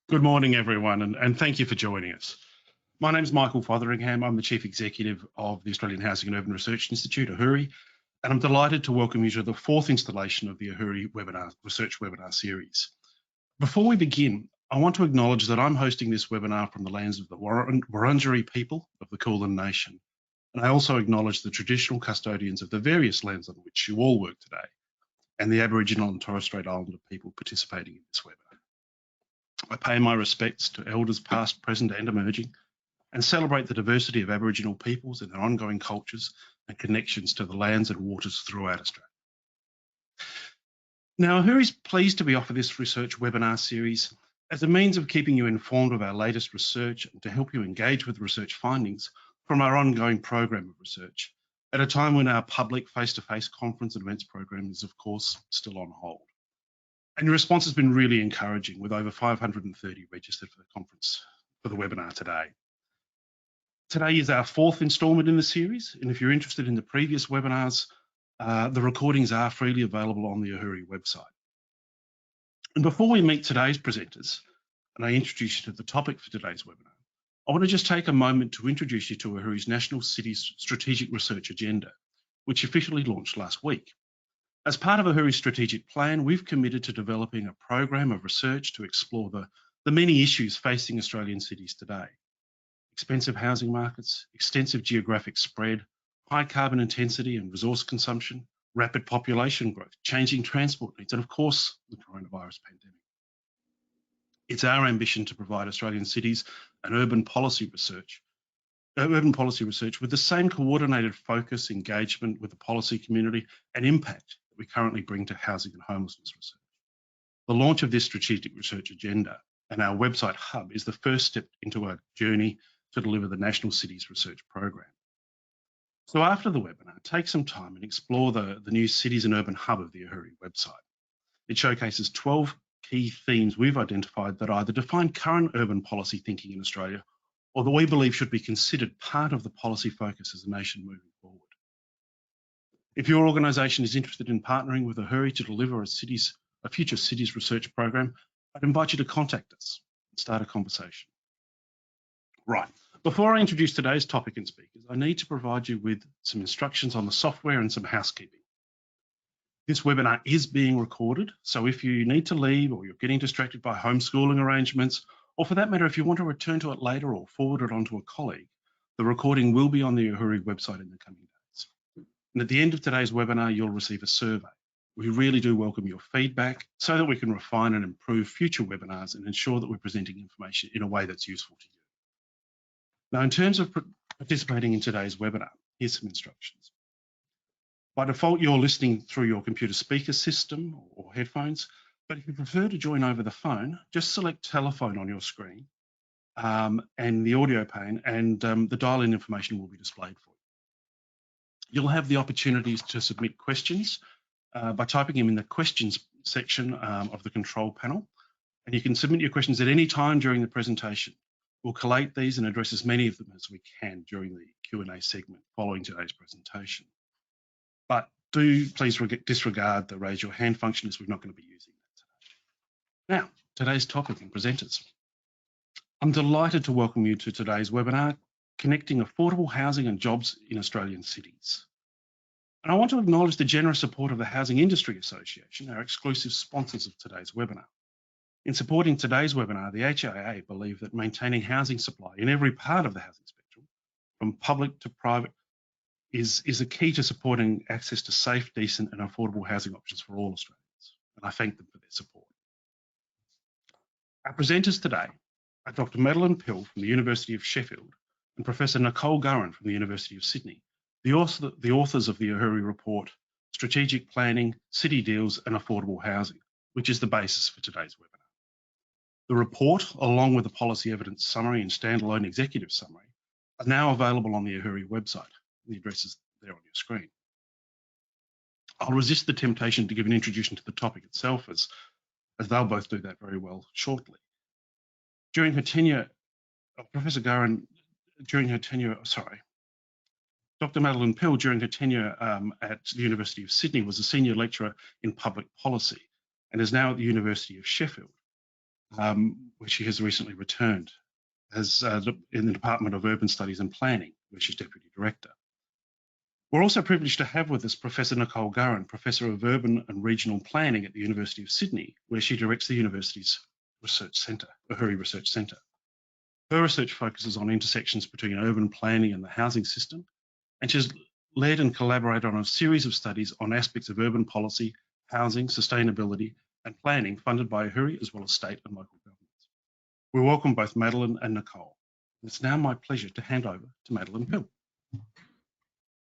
Good morning, everyone, and thank you for joining us. My name is Michael Fotheringham. I'm the Chief Executive of the Australian Housing and Urban Research Institute, AHURI, and I'm delighted to welcome you to the fourth installation of the AHURI Research Webinar Series. Before we begin, I want to acknowledge that I'm hosting this webinar from the lands of the Wurundjeri people of the Kulin Nation, and I also acknowledge the traditional custodians of the various lands on which you all work today, and the Aboriginal and Torres Strait Islander people participating in this webinar. I pay my respects to elders past, present and emerging, and celebrate the diversity of Aboriginal peoples and their ongoing cultures and connections to the lands and waters throughout Australia. Now, AHURI is pleased to be offered this research webinar series as a means of keeping you informed of our latest research and to help you engage with research findings from our ongoing program of research at a time when our public face-to-face conference and events program is, of course, still on hold. And your response has been really encouraging, with over 530 registered for the conference for the webinar today. Today is our fourth instalment in the series, and if you're interested in the previous webinars, the recordings are freely available on the AHURI website. And before we meet today's presenters, and I introduce you to the topic for today's webinar, I want to just take a moment to introduce you to AHURI's National Cities Strategic Research Agenda, which officially launched last week. As part of AHURI's strategic plan, we've committed to developing a program of research to explore the many issues facing Australian cities today. Expensive housing markets, extensive geographic spread, high carbon intensity and resource consumption, rapid population growth, changing transport needs, and of course, the coronavirus pandemic. It's our ambition to provide Australian cities and urban policy research with the same coordinated focus, engagement with the policy community and impact that we currently bring to housing and homelessness research. The launch of this strategic research agenda and our website hub is the first step into our journey to deliver the National Cities Research Program. So after the webinar, take some time and explore the new Cities and Urban Hub of the AHURI website. It showcases 12 key themes we've identified that either define current urban policy thinking in Australia or that we believe should be considered part of the policy focus as a nation moving forward. If your organisation is interested in partnering with AHURI to deliver a future cities research program, I'd invite you to contact us and start a conversation. Right, before I introduce today's topic and speakers, I need to provide you with some instructions on the software and some housekeeping. This webinar is being recorded, so if you need to leave or you're getting distracted by homeschooling arrangements, or for that matter, if you want to return to it later or forward it on to a colleague, the recording will be on the AHURI website in the coming days. And at the end of today's webinar, you'll receive a survey. We really do welcome your feedback so that we can refine and improve future webinars and ensure that we're presenting information in a way that's useful to you. Now, in terms of participating in today's webinar, here's some instructions. By default, you're listening through your computer speaker system or headphones, but if you prefer to join over the phone, just select telephone on your screen and the audio pane, and the dial-in information will be displayed for you. You'll have the opportunities to submit questions by typing them in the questions section of the control panel, and you can submit your questions at any time during the presentation. We'll collate these and address as many of them as we can during the Q&A segment following today's presentation. But do please disregard the raise your hand function, as we're not going to be using that today. Now, today's topic and presenters. I'm delighted to welcome you to today's webinar, Connecting Affordable Housing and Jobs in Australian Cities. And I want to acknowledge the generous support of the Housing Industry Association, our exclusive sponsors of today's webinar. In supporting today's webinar, the HIA believe that maintaining housing supply in every part of the housing spectrum, from public to private, is a key to supporting access to safe, decent and affordable housing options for all Australians. And I thank them for their support. Our presenters today are Dr. Madeline Pill from the University of Sheffield and Professor Nicole Gurran from the University of Sydney, the authors of the AHURI report, Strategic Planning, City Deals and Affordable Housing, which is the basis for today's webinar. The report, along with the policy evidence summary and standalone executive summary, are now available on the AHURI website. The address is there on your screen. I'll resist the temptation to give an introduction to the topic itself, as they'll both do that very well shortly. During her tenure, Professor Gurran, during her tenure, Dr. Madeline Pill, during her tenure at the University of Sydney, was a senior lecturer in public policy and is now at the University of Sheffield. where she has recently returned as in the Department of Urban Studies and Planning, where she's Deputy Director. We're also privileged to have with us Professor Nicole Gurran, Professor of Urban and Regional Planning at the University of Sydney, where she directs the university's research centre, AHURI Research Centre. Her research focuses on intersections between urban planning and the housing system, and she's led and collaborated on a series of studies on aspects of urban policy, housing, sustainability, and planning funded by AHURI as well as state and local governments. We welcome both Madeline and Nicole. It's now my pleasure to hand over to Madeline Pill.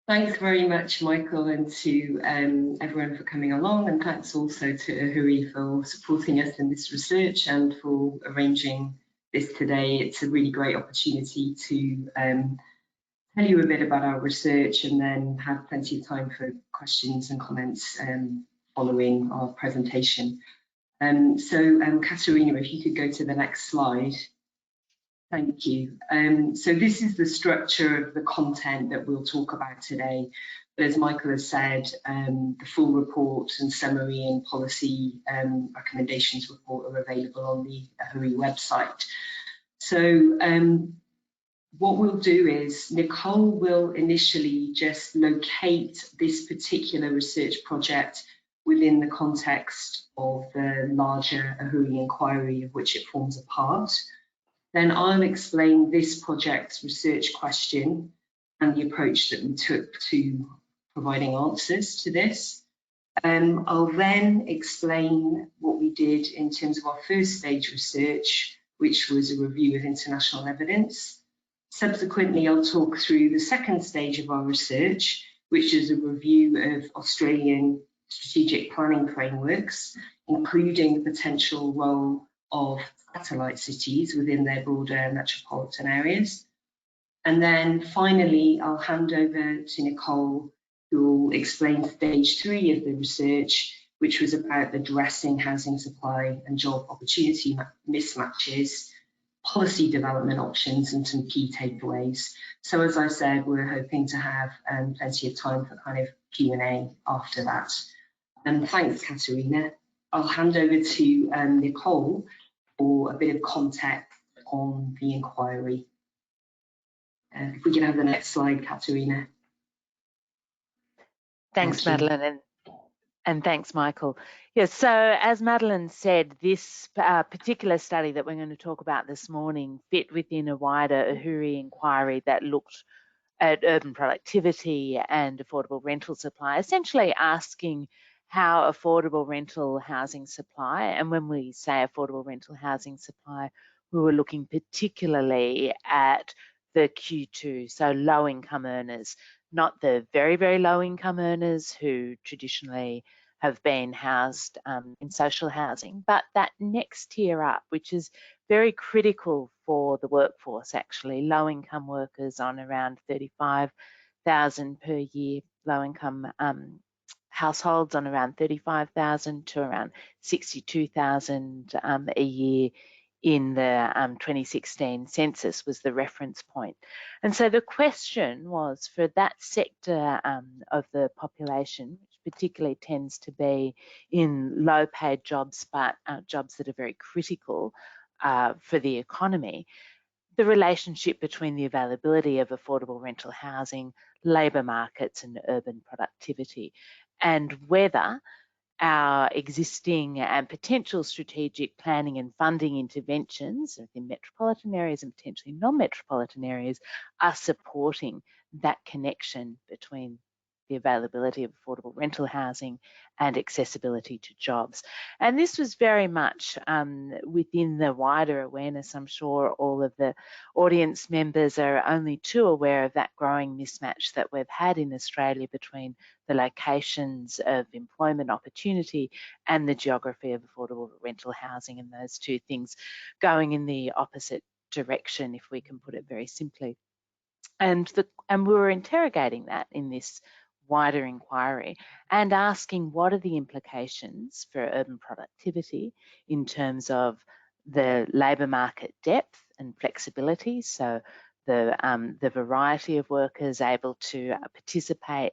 Thanks very much, Michael, and to everyone for coming along, and thanks also to AHURI for supporting us in this research and for arranging this today. It's a really great opportunity to tell you a bit about our research and then have plenty of time for questions and comments following our presentation. Katerina, if you could go to the next slide. Thank you. So this is the structure of the content that we'll talk about today. But as Michael has said, the full report and summary and policy recommendations report are available on the AHURI website. So what we'll do is Nicole will initially just locate this particular research project within the context of the larger AHURI inquiry of which it forms a part. Then I'll explain this project's research question and the approach that we took to providing answers to this. I'll then explain what we did in terms of our first stage research, which was a review of international evidence. Subsequently, I'll talk through the second stage of our research, which is a review of Australian strategic planning frameworks, including the potential role of satellite cities within their broader metropolitan areas. And then finally, I'll hand over to Nicole, who will explain stage 3 of the research, which was about addressing housing supply and job opportunity mismatches, policy development options, and some key takeaways. So as I said, we're hoping to have plenty of time for kind of Q&A after that. And thanks, Katerina. I'll hand over to Nicole for a bit of context on the inquiry. If we can have the next slide, Katerina. Thanks, Madeline, and thanks, Michael. Yes, so as Madeline said, this particular study that we're going to talk about this morning fit within a wider AHURI inquiry that looked at urban productivity and affordable rental supply, essentially asking how affordable rental housing supply, and when we say affordable rental housing supply, we were looking particularly at the Q2, so low income earners, not the very, very low income earners who traditionally have been housed in social housing, but that next tier up, which is very critical for the workforce actually, low income workers on around 35,000 per year, low income households on around 35,000 to around 62,000 a year in the 2016 census was the reference point. And so the question was for that sector of the population, which particularly tends to be in low paid jobs, but jobs that are very critical for the economy, the relationship between the availability of affordable rental housing, labour markets and urban productivity, and whether our existing and potential strategic planning and funding interventions within metropolitan areas and potentially non-metropolitan areas are supporting that connection between the availability of affordable rental housing and accessibility to jobs. And this was very much within the wider awareness. I'm sure all of the audience members are only too aware of that growing mismatch that we've had in Australia between the locations of employment opportunity and the geography of affordable rental housing, and those two things going in the opposite direction, if we can put it very simply. And we were interrogating that in this wider inquiry and asking what are the implications for urban productivity in terms of the labour market depth and flexibility, so the variety of workers able to participate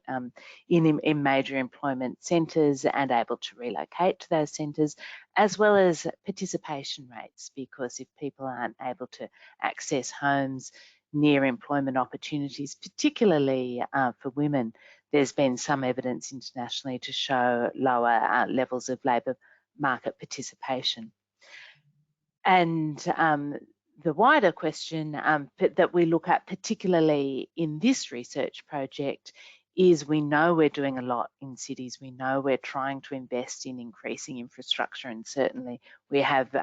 in major employment centres and able to relocate to those centres, as well as participation rates, because if people aren't able to access homes near employment opportunities, particularly for women, there's been some evidence internationally to show lower levels of labour market participation. And the wider question that we look at, particularly in this research project, is we know we're doing a lot in cities. We know we're trying to invest in increasing infrastructure, and certainly we have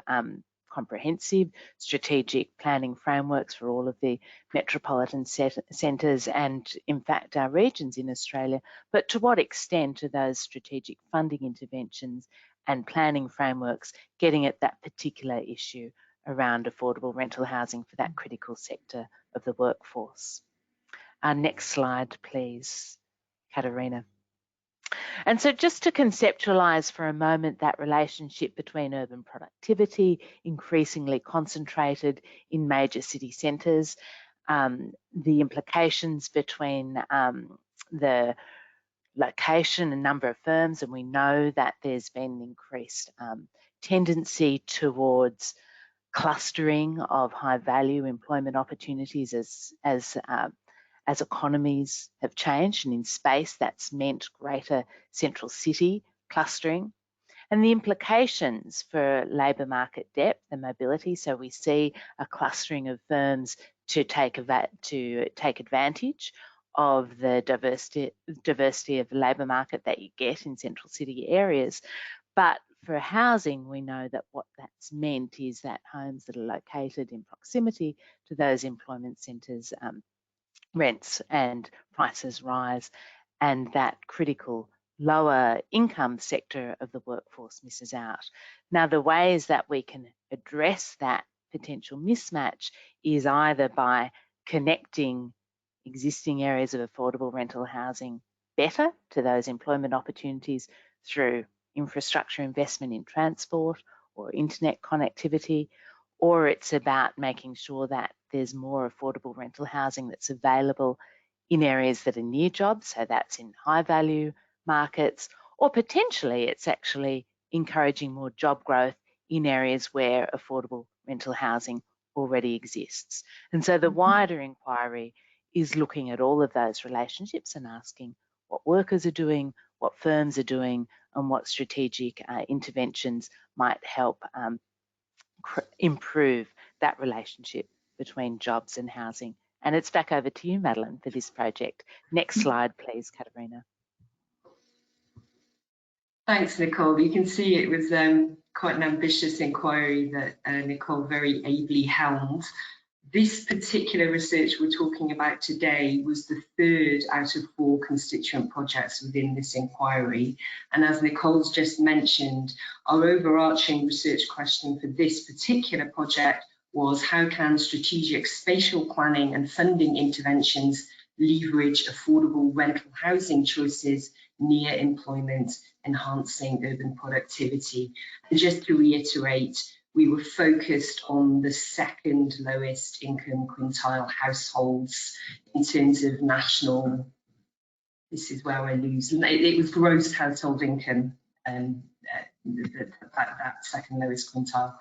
comprehensive strategic planning frameworks for all of the metropolitan centres and, in fact, our regions in Australia. But to what extent are those strategic funding interventions and planning frameworks getting at that particular issue around affordable rental housing for that critical sector of the workforce? Next slide, please, Katerina. And so just to conceptualise for a moment that relationship between urban productivity, increasingly concentrated in major city centres, the implications between the location and number of firms, and we know that there's been an increased tendency towards clustering of high value employment opportunities as economies have changed, and in space that's meant greater central city clustering, and the implications for labour market depth and mobility. So we see a clustering of firms to take advantage of the diversity of the labour market that you get in central city areas. But for housing, we know that what that's meant is that homes that are located in proximity to those employment centres, rents and prices rise, and that critical lower income sector of the workforce misses out. Now, the ways that we can address that potential mismatch is either by connecting existing areas of affordable rental housing better to those employment opportunities through infrastructure investment in transport or internet connectivity, or it's about making sure that there's more affordable rental housing that's available in areas that are near jobs, so that's in high value markets, or potentially it's actually encouraging more job growth in areas where affordable rental housing already exists. And so the wider inquiry is looking at all of those relationships and asking what workers are doing, what firms are doing, and what strategic interventions might help improve that relationship between jobs and housing. And it's back over to you, Madeline, for this project. Next slide, please, Katerina. Thanks, Nicole. You can see it was quite an ambitious inquiry that Nicole very ably helmed. This particular research we're talking about today was the third out of 4 constituent projects within this inquiry. And as Nicole's just mentioned, our overarching research question for this particular project was, how can strategic spatial planning and funding interventions leverage affordable rental housing choices near employment, enhancing urban productivity? And just to reiterate, we were focused on the second lowest income quintile households in terms of national, this is where I lose, it was gross household income, that second lowest quintile.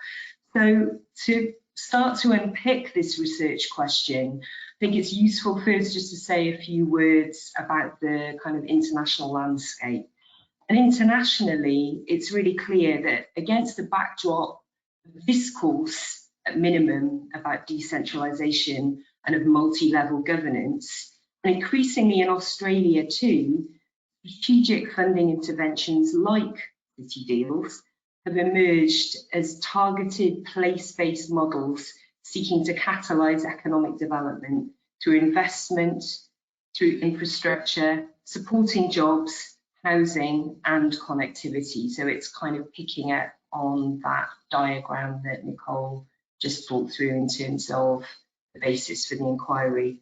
So to start to unpick this research question, I think it's useful first just to say a few words about the kind of international landscape. And internationally, it's really clear that against the backdrop of discourse at minimum about decentralisation and of multi-level governance, and increasingly in Australia too, strategic funding interventions like city deals have emerged as targeted place-based models seeking to catalyse economic development through investment, through infrastructure, supporting jobs, housing and connectivity. So it's kind of picking up on that diagram that Nicole just talked through in terms of the basis for the inquiry.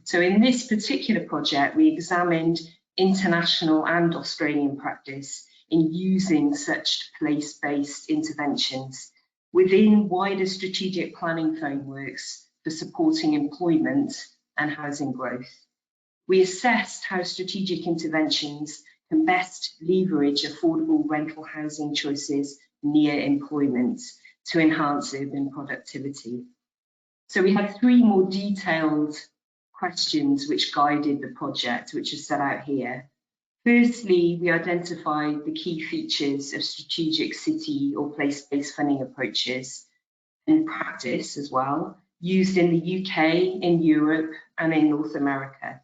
So in this particular project, we examined international and Australian practice in using such place-based interventions within wider strategic planning frameworks for supporting employment and housing growth. We assessed how strategic interventions can best leverage affordable rental housing choices near employment to enhance urban productivity. So we had 3 more detailed questions which guided the project, which is set out here. Firstly, we identified the key features of strategic city or place-based funding approaches in practice as well, used in the UK, in Europe, and in North America.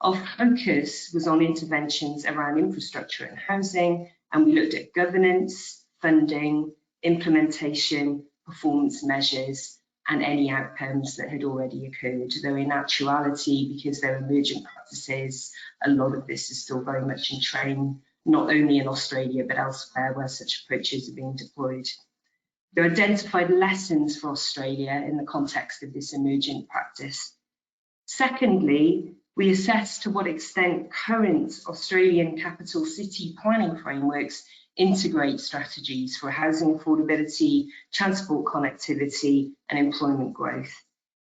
Our focus was on interventions around infrastructure and housing, and we looked at governance, funding, implementation, performance measures, and any outcomes that had already occurred. Though in actuality, because they're emergent practices, a lot of this is still very much in train, not only in Australia, but elsewhere where such approaches are being deployed. We identified lessons for Australia in the context of this emergent practice. Secondly, we assessed to what extent current Australian capital city planning frameworks integrate strategies for housing affordability, transport connectivity, and employment growth,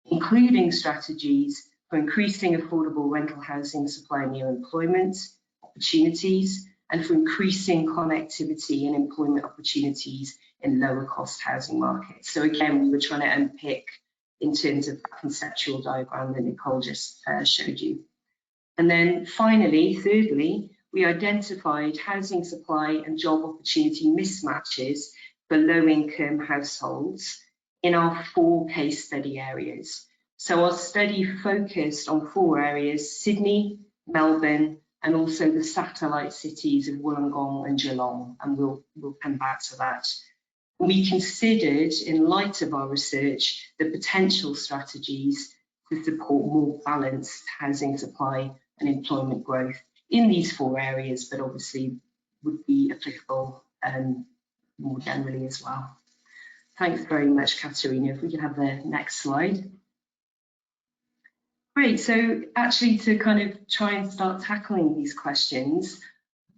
including strategies for increasing affordable rental housing supply near employment opportunities, and for increasing connectivity and employment opportunities in lower cost housing markets. So again, we were trying to unpick in terms of the conceptual diagram that Nicole just showed you. And then finally, thirdly, we identified housing supply and job opportunity mismatches for low-income households in our 4 case study areas. So our study focused on 4 areas: Sydney, Melbourne, and also the satellite cities of Wollongong and Geelong, and we'll come back to that. We considered, in light of our research, the potential strategies to support more balanced housing supply and employment growth in these 4 areas, but obviously would be applicable more generally as well. Thanks very much, Katerina. If we could have the next slide. Great, so actually to kind of try and start tackling these questions,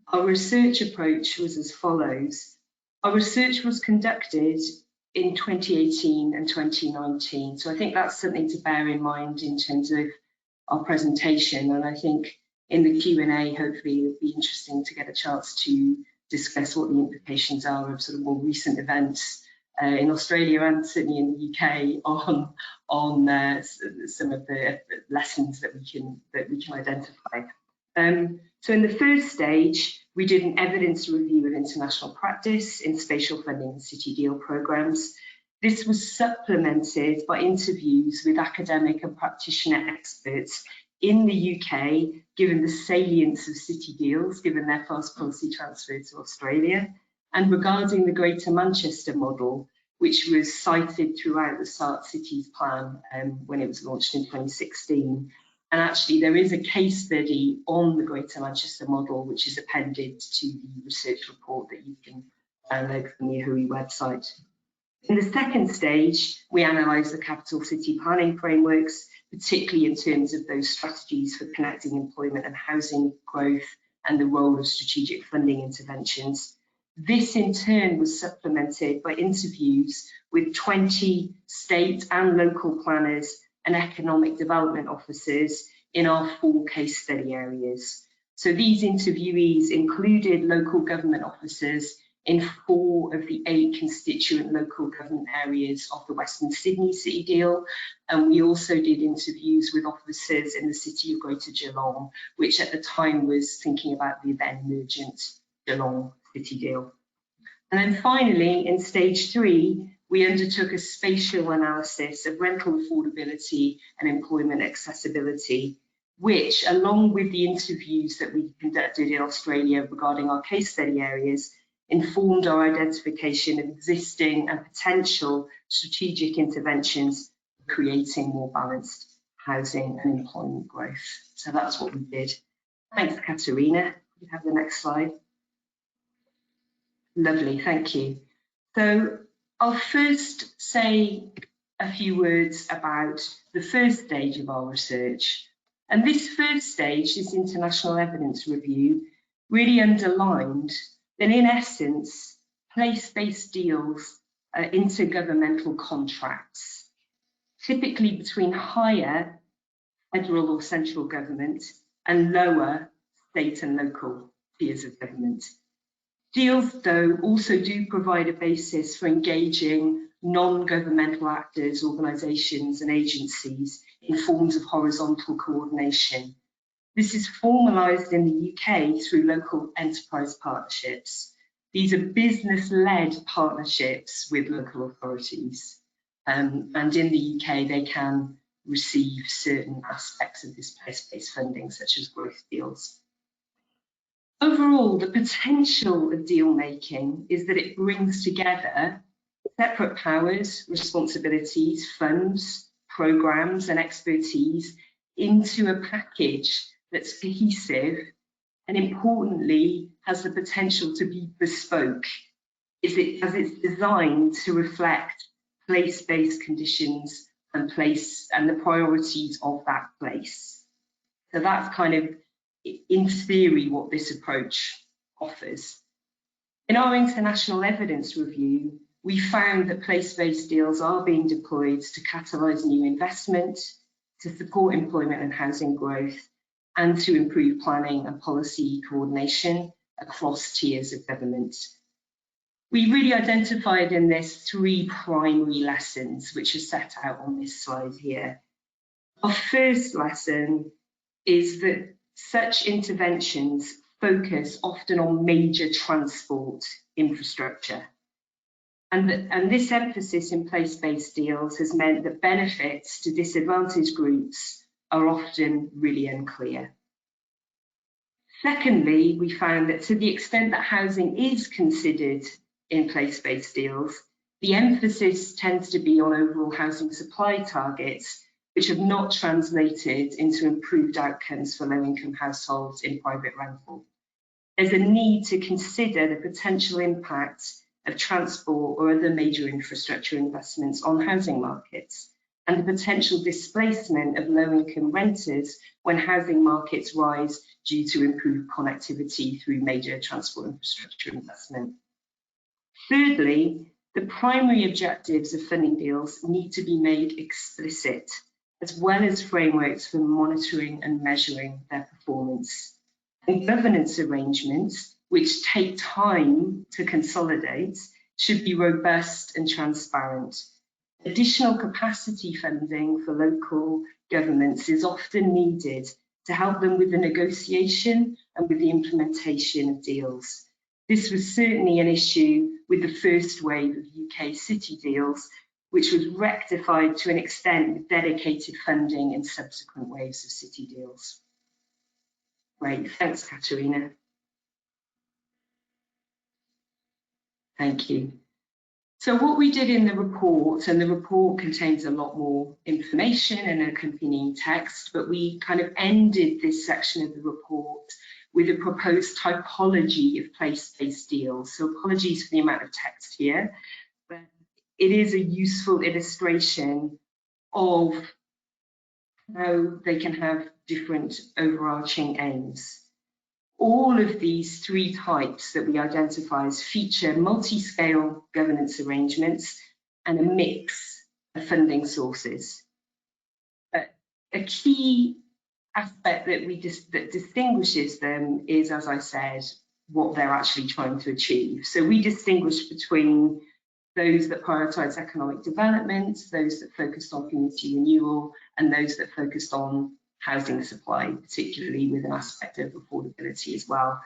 our research approach was as follows. Our research was conducted in 2018 and 2019, so I think that's something to bear in mind in terms of our presentation, and I think in the Q&A, hopefully it'll be interesting to get a chance to discuss what the implications are of sort of more recent events in Australia and certainly in the UK on some of the lessons that we can identify. So in the first stage, we did an evidence review of international practice in spatial funding and city deal programmes. This was supplemented by interviews with academic and practitioner experts in the UK, given the salience of city deals, given their fast policy transfer to Australia, and regarding the Greater Manchester model, which was cited throughout the SART Cities Plan when it was launched in 2016. And actually, there is a case study on the Greater Manchester model, which is appended to the research report that you can download from the AHURI website. In the second stage, we analysed the capital city planning frameworks, particularly in terms of those strategies for connecting employment and housing growth and the role of strategic funding interventions. This in turn was supplemented by interviews with 20 state and local planners and economic development officers in our 4 case study areas. So these interviewees included local government officers in 4 of the 8 constituent local government areas of the Western Sydney City Deal, and we also did interviews with officers in the City of Greater Geelong, which at the time was thinking about the then emergent Geelong City Deal. And then finally, in stage 3, we undertook a spatial analysis of rental affordability and employment accessibility, which, along with the interviews that we conducted in Australia regarding our case study areas, informed our identification of existing and potential strategic interventions for creating more balanced housing and employment growth. So that's what we did. Thanks, Katerina. You have the next slide. Lovely, thank you. So I'll first say a few words about the first stage of our research. And this first stage, this international evidence review, really underlined that in essence, place-based deals are intergovernmental contracts. typically between higher federal or central government and lower state and local tiers of government. Deals, though, also do provide a basis for engaging non-governmental actors, organisations and agencies in forms of horizontal coordination. This is formalised in the UK through local enterprise partnerships. These are business-led partnerships with local authorities. And in the UK, they can receive certain aspects of this place-based funding, such as growth deals. Overall, the potential of deal-making is that it brings together separate powers, responsibilities, funds, programmes and expertise into a package that's cohesive and, importantly, has the potential to be bespoke as it's designed to reflect place-based conditions and the priorities of that place. So that's kind of, in theory, what this approach offers. In our international evidence review, we found that place-based deals are being deployed to catalyse new investment, to support employment and housing growth, and to improve planning and policy coordination across tiers of government. We really identified in this 3 primary lessons, which are set out on this slide here. Our first lesson is that such interventions focus often on major transport infrastructure. And this emphasis in place-based deals has meant that benefits to disadvantaged groups are often really unclear. Secondly, we found that to the extent that housing is considered in place-based deals, the emphasis tends to be on overall housing supply targets, which have not translated into improved outcomes for low-income households in private rental. There's a need to consider the potential impact of transport or other major infrastructure investments on housing markets, and the potential displacement of low-income renters when housing markets rise due to improved connectivity through major transport infrastructure investment. Thirdly, the primary objectives of funding deals need to be made explicit, as well as frameworks for monitoring and measuring their performance. And governance arrangements, which take time to consolidate, should be robust and transparent. Additional capacity funding for local governments is often needed to help them with the negotiation and with the implementation of deals. This was certainly an issue with the first wave of UK city deals, which was rectified to an extent with dedicated funding in subsequent waves of city deals. Great, thanks, Katerina. Thank you. So what we did in the report, and the report contains a lot more information and accompanying text, but we kind of ended this section of the report with a proposed typology of place-based deals. So apologies for the amount of text here, but it is a useful illustration of how they can have different overarching aims. All of these 3 types that we identify as feature multi-scale governance arrangements and a mix of funding sources. But a key aspect that distinguishes them is, as I said, what they're actually trying to achieve. So we distinguish between those that prioritise economic development, those that focused on community renewal, and those that focused on housing supply, particularly with an aspect of affordability as well.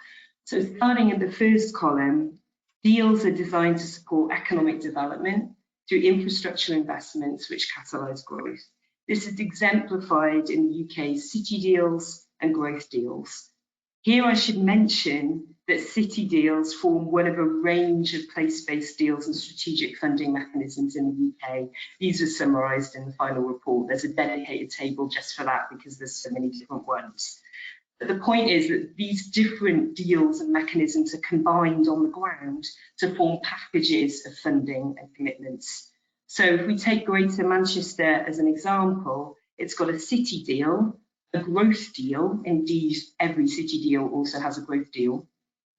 So starting in the first column, deals are designed to support economic development through infrastructure investments which catalyse growth. This is exemplified in the UK's city deals and growth deals. Here I should mention that city deals form one of a range of place-based deals and strategic funding mechanisms in the UK. These are summarised in the final report. There's a dedicated table just for that because there's so many different ones. But the point is that these different deals and mechanisms are combined on the ground to form packages of funding and commitments. So if we take Greater Manchester as an example, it's got a city deal, a growth deal. Indeed, every city deal also has a growth deal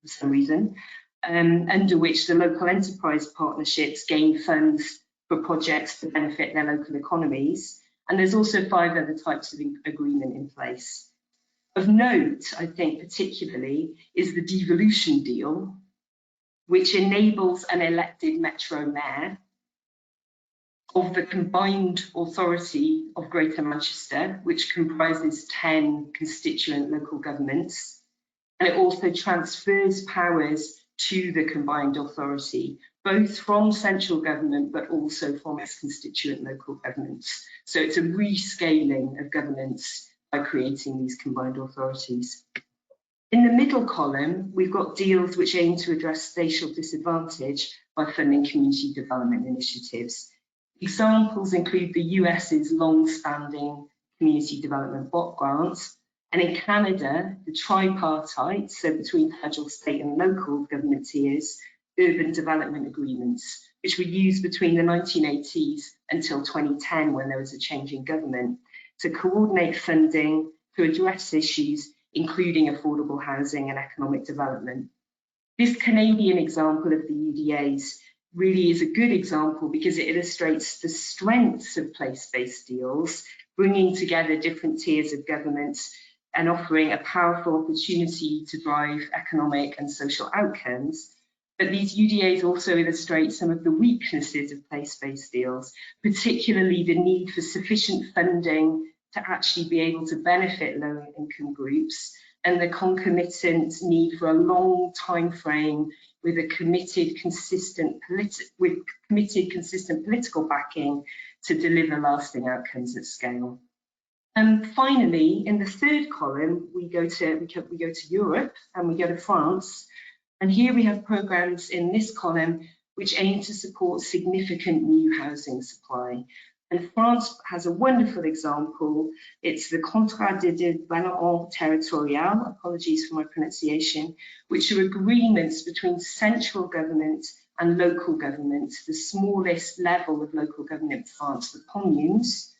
for some reason, under which the local enterprise partnerships gain funds for projects to benefit their local economies. And there's also 5 other types of agreement in place. Of note, I think particularly, is the devolution deal, which enables an elected metro mayor of the combined authority of Greater Manchester, which comprises 10 constituent local governments, and it also transfers powers to the combined authority, both from central government but also from its constituent local governments. So it's a rescaling of governance by creating these combined authorities. In the middle column, we've got deals which aim to address spatial disadvantage by funding community development initiatives. Examples include the US's long-standing community development block grants, and in Canada, the tripartite, so between federal, state and local government tiers, urban development agreements, which were used between the 1980s until 2010 when there was a change in government, to coordinate funding to address issues including affordable housing and economic development. This Canadian example of the UDAs really is a good example because it illustrates the strengths of place-based deals, bringing together different tiers of governments and offering a powerful opportunity to drive economic and social outcomes. But these UDAs also illustrate some of the weaknesses of place-based deals, particularly the need for sufficient funding to actually be able to benefit low-income groups, and the concomitant need for a long time frame with a committed, consistent political backing to deliver lasting outcomes at scale. And finally, in the third column, we go to Europe and we go to France. And here we have programs in this column which aim to support significant new housing supply. And France has a wonderful example. It's the Contrat de Développement Territorial, apologies for my pronunciation, which are agreements between central government and local government, the smallest level of local government in France, the communes,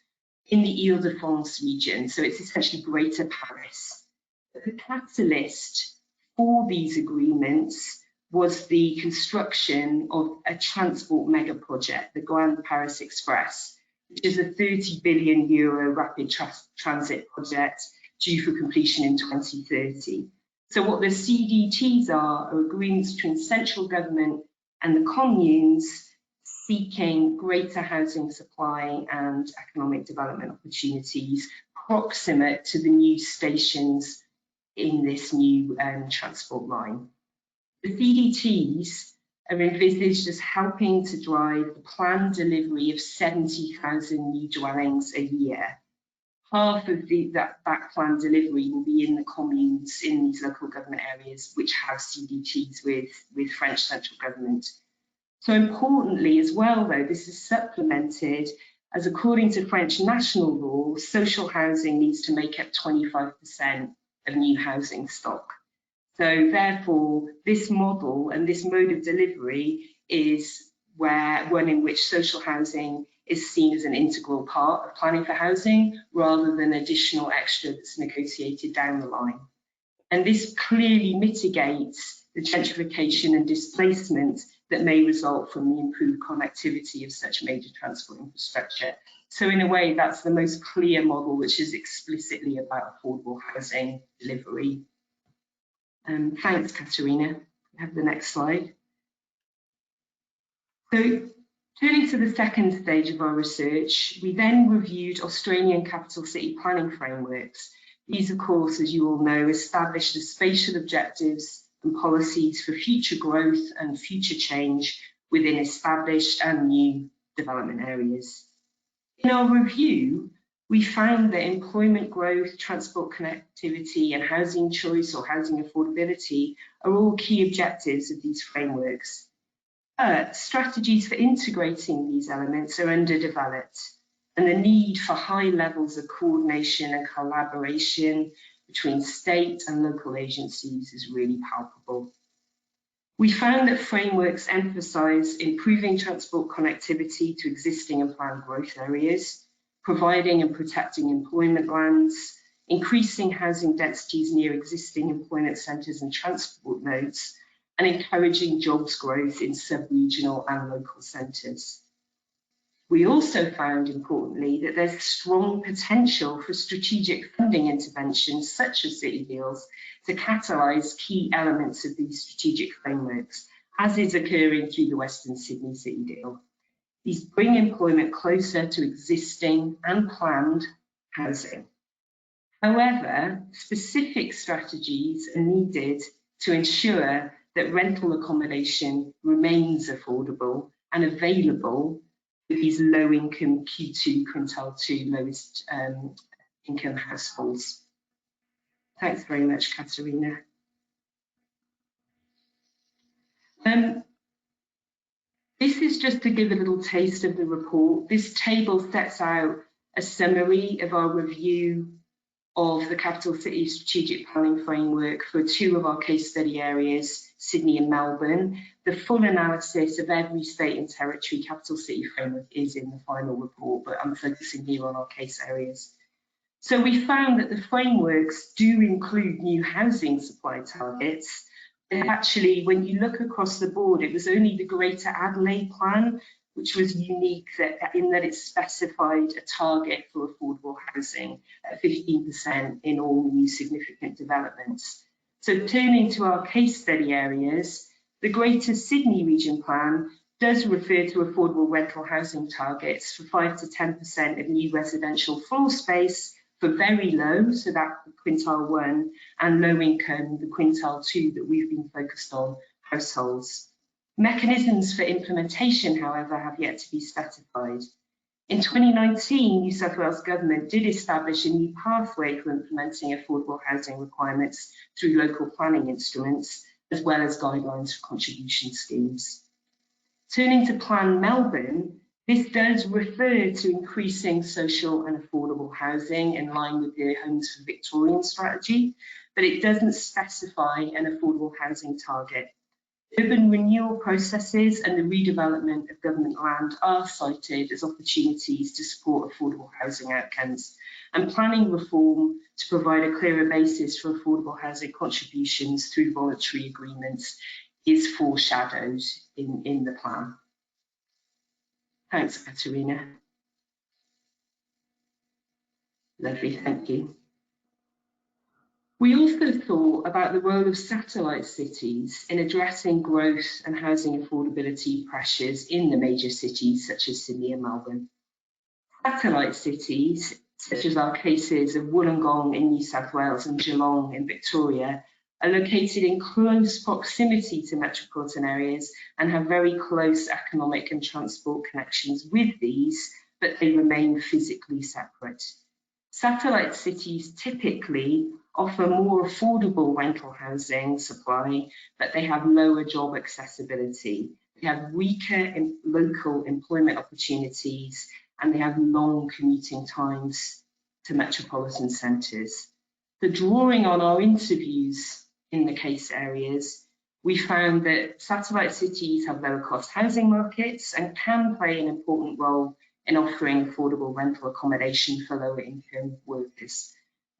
in the Ile-de-France region. So it's essentially Greater Paris. The catalyst for these agreements was the construction of a transport mega project, the Grand Paris Express, which is a €30 billion rapid transit project due for completion in 2030. So what the CDTs are agreements between central government and the communes seeking greater housing supply and economic development opportunities proximate to the new stations in this new transport line. The CDTs are envisaged as helping to drive the planned delivery of 70,000 new dwellings a year. Half of that planned delivery will be in the communes in these local government areas which have CDTs with French central government. So importantly as well though, this is supplemented as according to French national law, social housing needs to make up 25% of new housing stock. So therefore, this model and this mode of delivery is one in which social housing is seen as an integral part of planning for housing rather than additional extra that's negotiated down the line. And this clearly mitigates the gentrification and displacement that may result from the improved connectivity of such major transport infrastructure. So in a way, that's the most clear model, which is explicitly about affordable housing delivery. Thanks, Katerina. Have the next slide. So turning to the second stage of our research, we then reviewed Australian capital city planning frameworks. These, of course, as you all know, establish the spatial objectives and policies for future growth and future change within established and new development areas. In our review, we found that employment growth, transport connectivity, and housing choice or housing affordability are all key objectives of these frameworks. But strategies for integrating these elements are underdeveloped, and the need for high levels of coordination and collaboration between state and local agencies is really palpable. We found that frameworks emphasise improving transport connectivity to existing and planned growth areas, providing and protecting employment lands, increasing housing densities near existing employment centres and transport nodes, and encouraging jobs growth in sub-regional and local centres. We also found, importantly, that there's strong potential for strategic funding interventions such as city deals to catalyse key elements of these strategic frameworks, as is occurring through the Western Sydney City Deal. These bring employment closer to existing and planned housing. However, specific strategies are needed to ensure that rental accommodation remains affordable and available for these low-income Q2 quintile 2 lowest income households. Thanks very much, Katerina. This is just to give a little taste of the report. This table sets out a summary of our review of the Capital City Strategic Planning Framework for 2 of our case study areas, Sydney and Melbourne. The full analysis of every state and territory capital city framework is in the final report, but I'm focusing here on our case areas. So we found that the frameworks do include new housing supply targets. And actually, when you look across the board, it was only the Greater Adelaide Plan which was unique in that it specified a target for affordable housing at 15% in all new significant developments. So turning to our case study areas, the Greater Sydney Region Plan does refer to affordable rental housing targets for 5 to 10% of new residential floor space for very low, so that quintile 1, and low income, the quintile 2 that we've been focused on, households. Mechanisms for implementation, however, have yet to be specified. In 2019, New South Wales Government did establish a new pathway for implementing affordable housing requirements through local planning instruments, as well as guidelines for contribution schemes. Turning to Plan Melbourne, this does refer to increasing social and affordable housing in line with the Homes for Victorian strategy, but it doesn't specify an affordable housing target. Urban renewal processes and the redevelopment of government land are cited as opportunities to support affordable housing outcomes, and planning reform to provide a clearer basis for affordable housing contributions through voluntary agreements is foreshadowed in the plan. Thanks, Katerina. Lovely, thank you. We also thought about the role of satellite cities in addressing growth and housing affordability pressures in the major cities such as Sydney and Melbourne. Satellite cities, such as our cases of Wollongong in New South Wales and Geelong in Victoria, are located in close proximity to metropolitan areas and have very close economic and transport connections with these, but they remain physically separate. Satellite cities typically offer more affordable rental housing supply, but they have lower job accessibility. They have weaker local employment opportunities, and they have long commuting times to metropolitan centres. So drawing on our interviews in the case areas, we found that satellite cities have lower cost housing markets and can play an important role in offering affordable rental accommodation for lower income workers.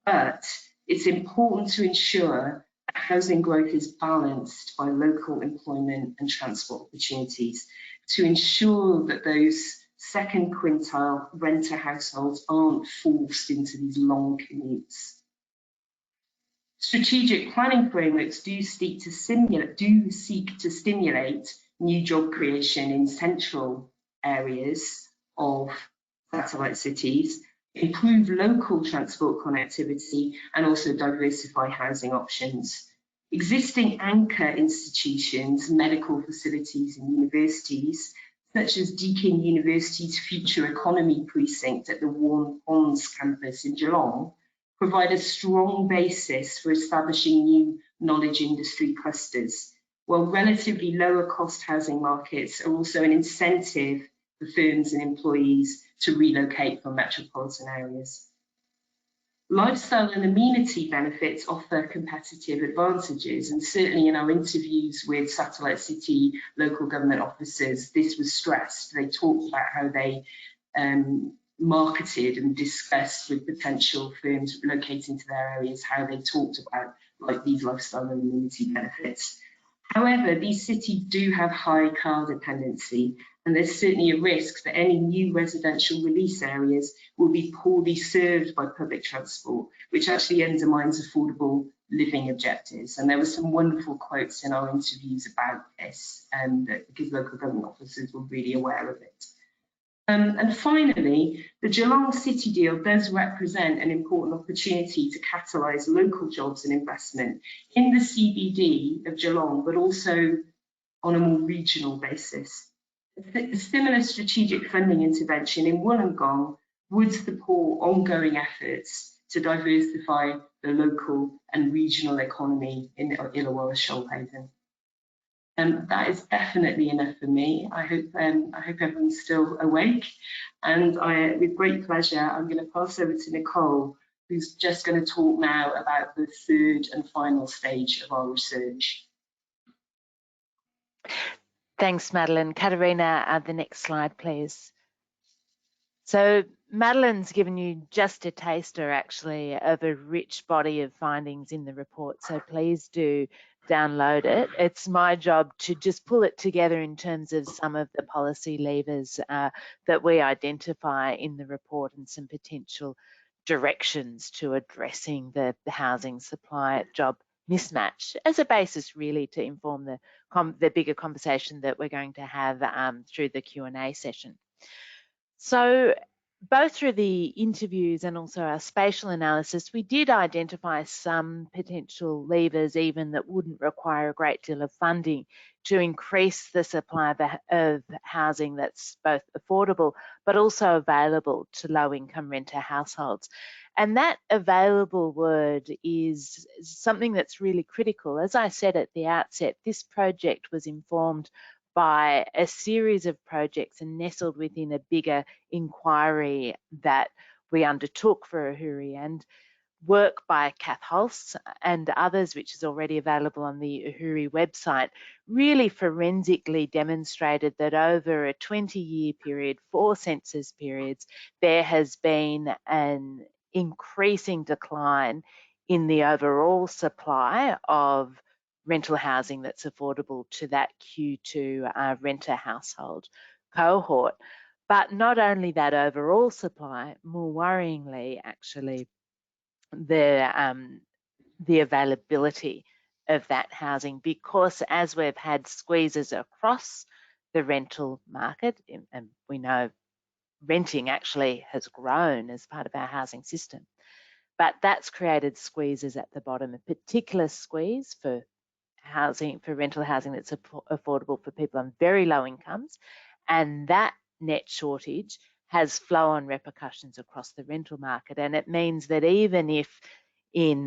But it's important to ensure that housing growth is balanced by local employment and transport opportunities to ensure that those second quintile renter households aren't forced into these long commutes. Strategic planning frameworks do seek to stimulate new job creation in central areas of satellite cities, improve local transport connectivity, and also diversify housing options. Existing anchor institutions, medical facilities and universities, such as Deakin University's Future Economy Precinct at the Warren Ponds campus in Geelong, provide a strong basis for establishing new knowledge industry clusters, while relatively lower cost housing markets are also an incentive for firms and employees to relocate from metropolitan areas. Lifestyle and amenity benefits offer competitive advantages, and certainly in our interviews with satellite city local government officers, this was stressed. They talked about how they marketed and discussed with potential firms locating to their areas, how they talked about these lifestyle and amenity benefits. However, these cities do have high car dependency, And there's certainly a risk that any new residential release areas will be poorly served by public transport, which actually undermines affordable living objectives. And there were some wonderful quotes in our interviews about this, because local government officers were really aware of it. And finally, the Geelong City deal does represent an important opportunity to catalyse local jobs and investment in the CBD of Geelong, but also on a more regional basis. A similar strategic funding intervention in Wollongong would support ongoing efforts to diversify the local and regional economy in Illawarra Shoalhaven. That is definitely enough for me. I hope everyone's still awake, and with great pleasure, I'm going to pass over to Nicole, who's just going to talk now about the third and final stage of our research. Thanks, Madeline. Katerina, the next slide, please. So Madeline's given you just a taster, actually, of a rich body of findings in the report, so please do download it. It's my job to just pull it together in terms of some of the policy levers that we identify in the report and some potential directions to addressing the housing supply job mismatch as a basis really to inform the bigger conversation that we're going to have through the Q&A session. So both through the interviews and also our spatial analysis, we did identify some potential levers even that wouldn't require a great deal of funding to increase the supply of housing that's both affordable but also available to low-income renter households. And that available word is something that's really critical. As I said at the outset, this project was informed by a series of projects and nestled within a bigger inquiry that we undertook for AHURI, and work by Kath Holst and others, which is already available on the AHURI website, really forensically demonstrated that over a 20-year period, 4 census periods, there has been an increasing decline in the overall supply of rental housing that's affordable to that Q2 renter household cohort. But not only that overall supply, more worryingly, actually, the availability of that housing, because as we've had squeezes across the rental market, and we know renting actually has grown as part of our housing system, but that's created squeezes at the bottom, a particular squeeze for housing, for rental housing that's affordable for people on very low incomes, and that net shortage has flow-on repercussions across the rental market. And it means that even if in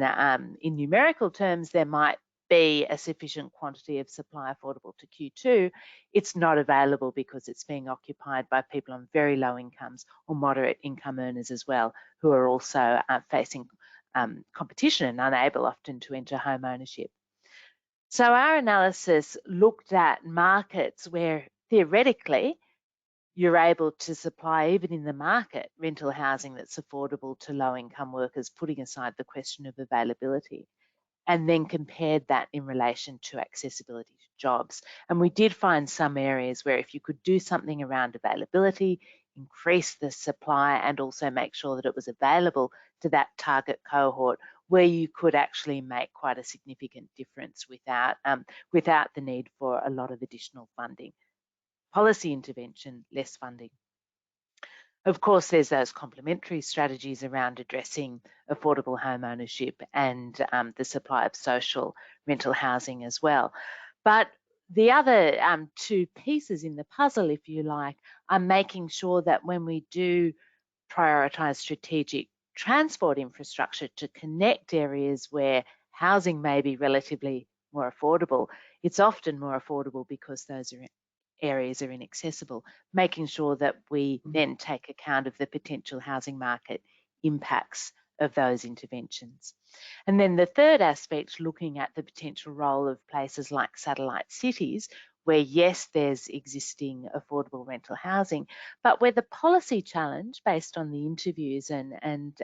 numerical terms there might be a sufficient quantity of supply affordable to Q2, it's not available because it's being occupied by people on very low incomes or moderate income earners as well, who are also facing competition and unable often to enter home ownership. So our analysis looked at markets where theoretically you're able to supply, even in the market, rental housing that's affordable to low-income workers, putting aside the question of availability, and then compared that in relation to accessibility to jobs. And we did find some areas where if you could do something around availability, increase the supply, and also make sure that it was available to that target cohort, where you could actually make quite a significant difference without the need for a lot of additional funding. Policy intervention, less funding. Of course, there's those complementary strategies around addressing affordable home ownership and the supply of social rental housing as well. But the other 2 pieces in the puzzle, if you like, are making sure that when we do prioritise strategic transport infrastructure to connect areas where housing may be relatively more affordable, it's often more affordable because those areas are inaccessible, making sure that we then take account of the potential housing market impacts of those interventions. And then the third aspect, looking at the potential role of places like satellite cities, where yes, there's existing affordable rental housing, but where the policy challenge, based on the interviews and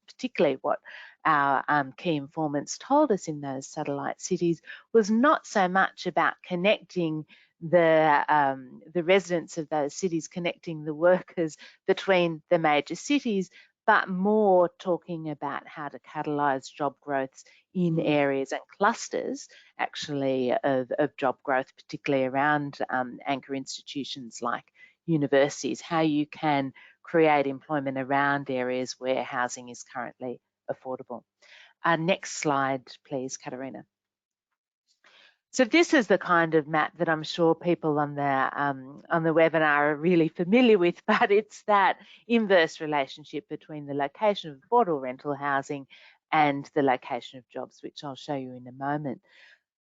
particularly what our key informants told us in those satellite cities, was not so much about connecting the residents of those cities, connecting the workers between the major cities, but more talking about how to catalyse job growths in areas and clusters actually of job growth, particularly around anchor institutions like universities, how you can create employment around areas where housing is currently affordable. Next slide, please, Katerina. So this is the kind of map that I'm sure people on the webinar are really familiar with, but it's that inverse relationship between the location of affordable rental housing and the location of jobs, which I'll show you in a moment.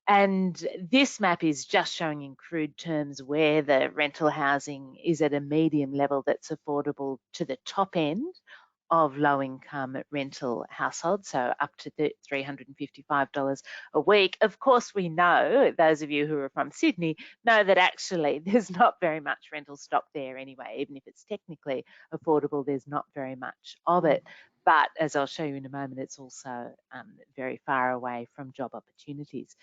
And this map is just showing in crude terms where the rental housing is at a medium level that's affordable to the top end of low-income rental households, so up to $355 a week. Of course, we know, those of you who are from Sydney, know that actually there's not very much rental stock there anyway. Even if it's technically affordable, there's not very much of it. But as I'll show you in a moment, it's also very far away from job opportunities.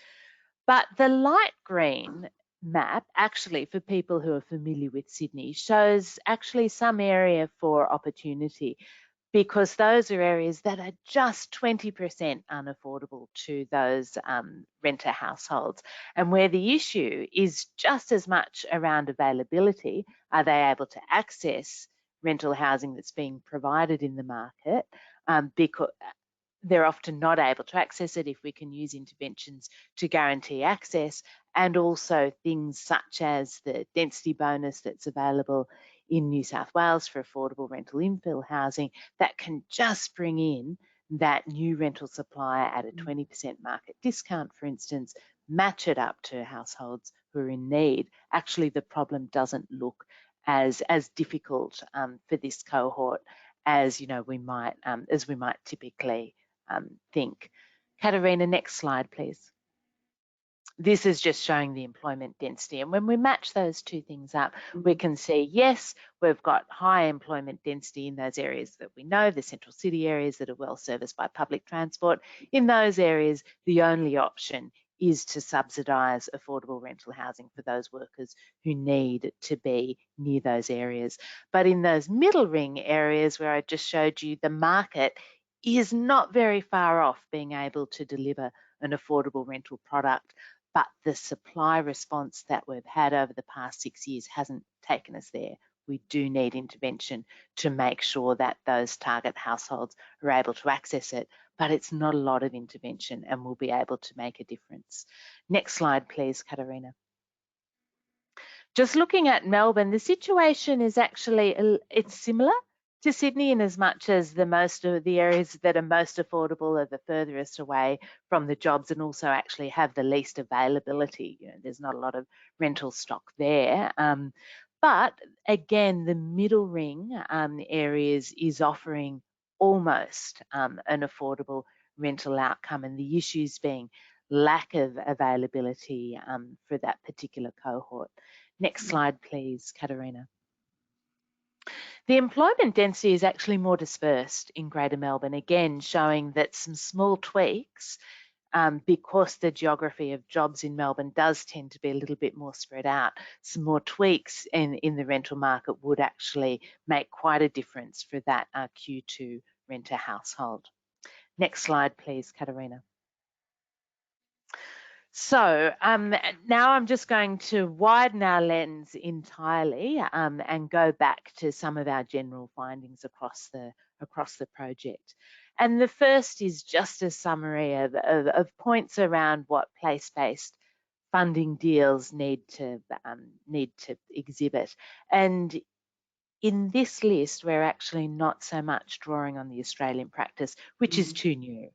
But the light green map, actually, for people who are familiar with Sydney, shows actually some area for opportunity, because those are areas that are just 20% unaffordable to those renter households, and where the issue is just as much around availability. Are they able to access rental housing that's being provided in the market? Because they're often not able to access it if we can use interventions to guarantee access, and also things such as the density bonus that's available in New South Wales for affordable rental infill housing that can just bring in that new rental supply at a 20% market discount, for instance, match it up to households who are in need. Actually, the problem doesn't look as difficult for this cohort as we might typically think. Katerina, next slide, please. This is just showing the employment density. And when we match those two things up, we can see, yes, we've got high employment density in those areas that we know, the central city areas that are well serviced by public transport. In those areas, the only option is to subsidise affordable rental housing for those workers who need to be near those areas. But in those middle ring areas where I just showed you, the market is not very far off being able to deliver an affordable rental product, but the supply response that we've had over the past 6 years hasn't taken us there. We do need intervention to make sure that those target households are able to access it, but it's not a lot of intervention and we'll be able to make a difference. Next slide, please, Katerina. Just looking at Melbourne, the situation is actually, it's similar to Sydney in as much as most of the areas that are most affordable are the furthest away from the jobs and also actually have the least availability. There's not a lot of rental stock there. But again, the middle ring areas is offering almost an affordable rental outcome, and the issues being lack of availability for that particular cohort. Next slide, please, Katerina. The employment density is actually more dispersed in Greater Melbourne, again showing that some small tweaks, because the geography of jobs in Melbourne does tend to be a little bit more spread out, some more tweaks in the rental market would actually make quite a difference for that Q2 renter household. Next slide, please, Katerina. So now I'm just going to widen our lens entirely and go back to some of our general findings across the project. And the first is just a summary of points around what place-based funding deals need to exhibit. And in this list, we're actually not so much drawing on the Australian practice, which is too new.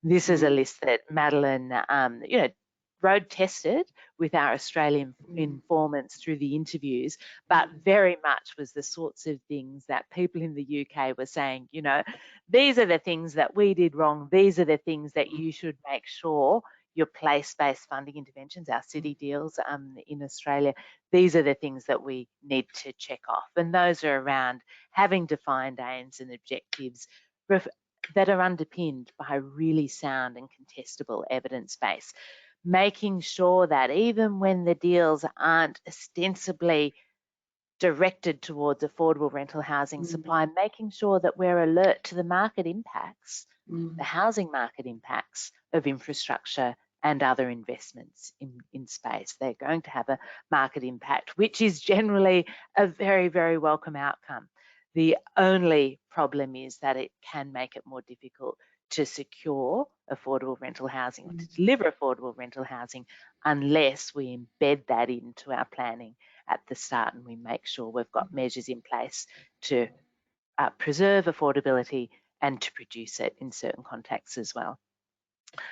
This is a list that Madeline, road tested with our Australian informants through the interviews, but very much was the sorts of things that people in the UK were saying, these are the things that we did wrong. These are the things that you should make sure your place-based funding interventions, our city deals in Australia, these are the things that we need to check off. And those are around having defined aims and objectives that are underpinned by a really sound and contestable evidence base. making sure that even when the deals aren't ostensibly directed towards affordable rental housing supply, making sure that we're alert to the market impacts, the housing market impacts of infrastructure and other investments in space. They're going to have a market impact, which is generally a very, very welcome outcome. The only problem is that it can make it more difficult to secure affordable rental housing or to deliver affordable rental housing unless we embed that into our planning at the start and we make sure we've got measures in place to preserve affordability and to produce it in certain contexts as well.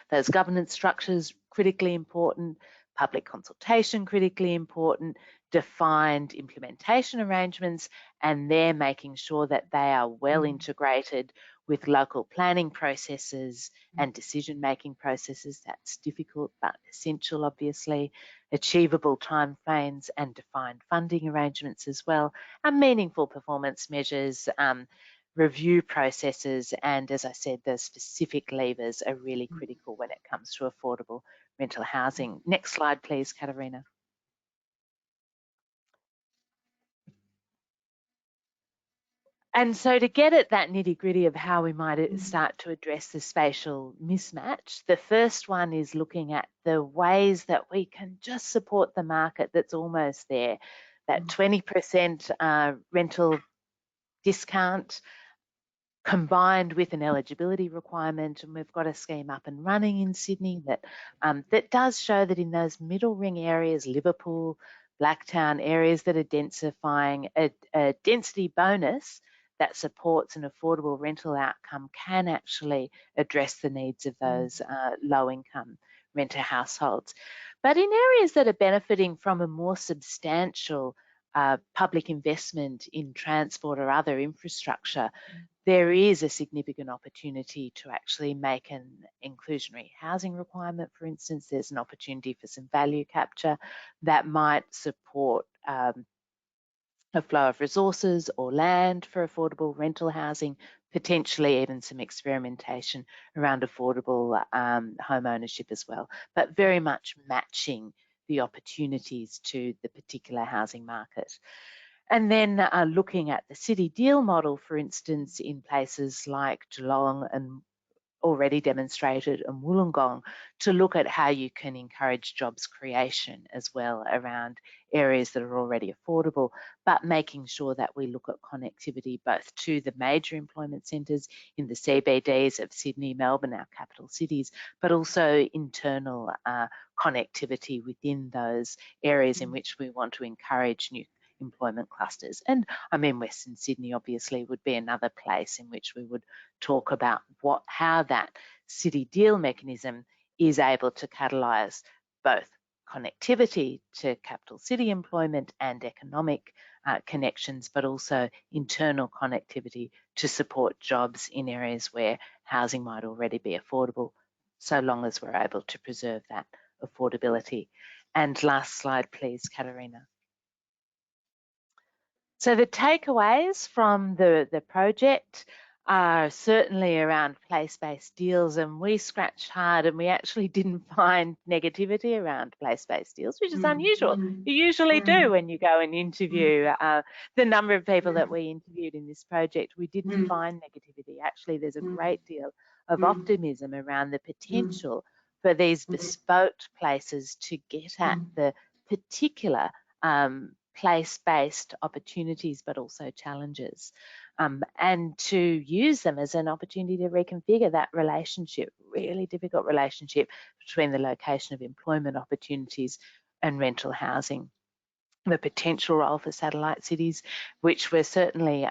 Those governance structures, critically important, public consultation, critically important, defined implementation arrangements, and they're making sure that they are well integrated with local planning processes and decision-making processes. That's difficult but essential, obviously. Achievable timeframes and defined funding arrangements as well, and meaningful performance measures, review processes, and as I said, the specific levers are really critical when it comes to affordable rental housing. Next slide, please, Katerina. And so to get at that nitty-gritty of how we might start to address the spatial mismatch, the first one is looking at the ways that we can just support the market that's almost there. That 20% rental discount combined with an eligibility requirement, and we've got a scheme up and running in Sydney that that does show that in those middle ring areas, Liverpool, Blacktown, areas that are densifying, a density bonus that supports an affordable rental outcome can actually address the needs of those low-income renter households. But in areas that are benefiting from a more substantial public investment in transport or other infrastructure, there is a significant opportunity to actually make an inclusionary housing requirement. For instance, there's an opportunity for some value capture that might support a flow of resources or land for affordable rental housing, potentially even some experimentation around affordable home ownership as well, but very much matching the opportunities to the particular housing market. And then looking at the city deal model, for instance, in places like Geelong and already demonstrated in Wollongong, to look at how you can encourage jobs creation as well around areas that are already affordable, but making sure that we look at connectivity both to the major employment centres in the CBDs of Sydney, Melbourne, our capital cities, but also internal connectivity within those areas in which we want to encourage new employment clusters. And I mean, Western Sydney obviously would be another place in which we would talk about how that city deal mechanism is able to catalyse both connectivity to capital city employment and economic connections, but also internal connectivity to support jobs in areas where housing might already be affordable, so long as we're able to preserve that affordability. And last slide, please, Katerina. So the takeaways from the project are certainly around place-based deals, and we scratched hard and we actually didn't find negativity around place-based deals, which is unusual. You usually do when you go and interview. The number of people that we interviewed in this project, we didn't find negativity. Actually, there's a great deal of optimism around the potential for these bespoke places to get at the particular place-based opportunities, but also challenges, and to use them as an opportunity to reconfigure that relationship, really difficult relationship between the location of employment opportunities and rental housing. The potential role for satellite cities, which we're certainly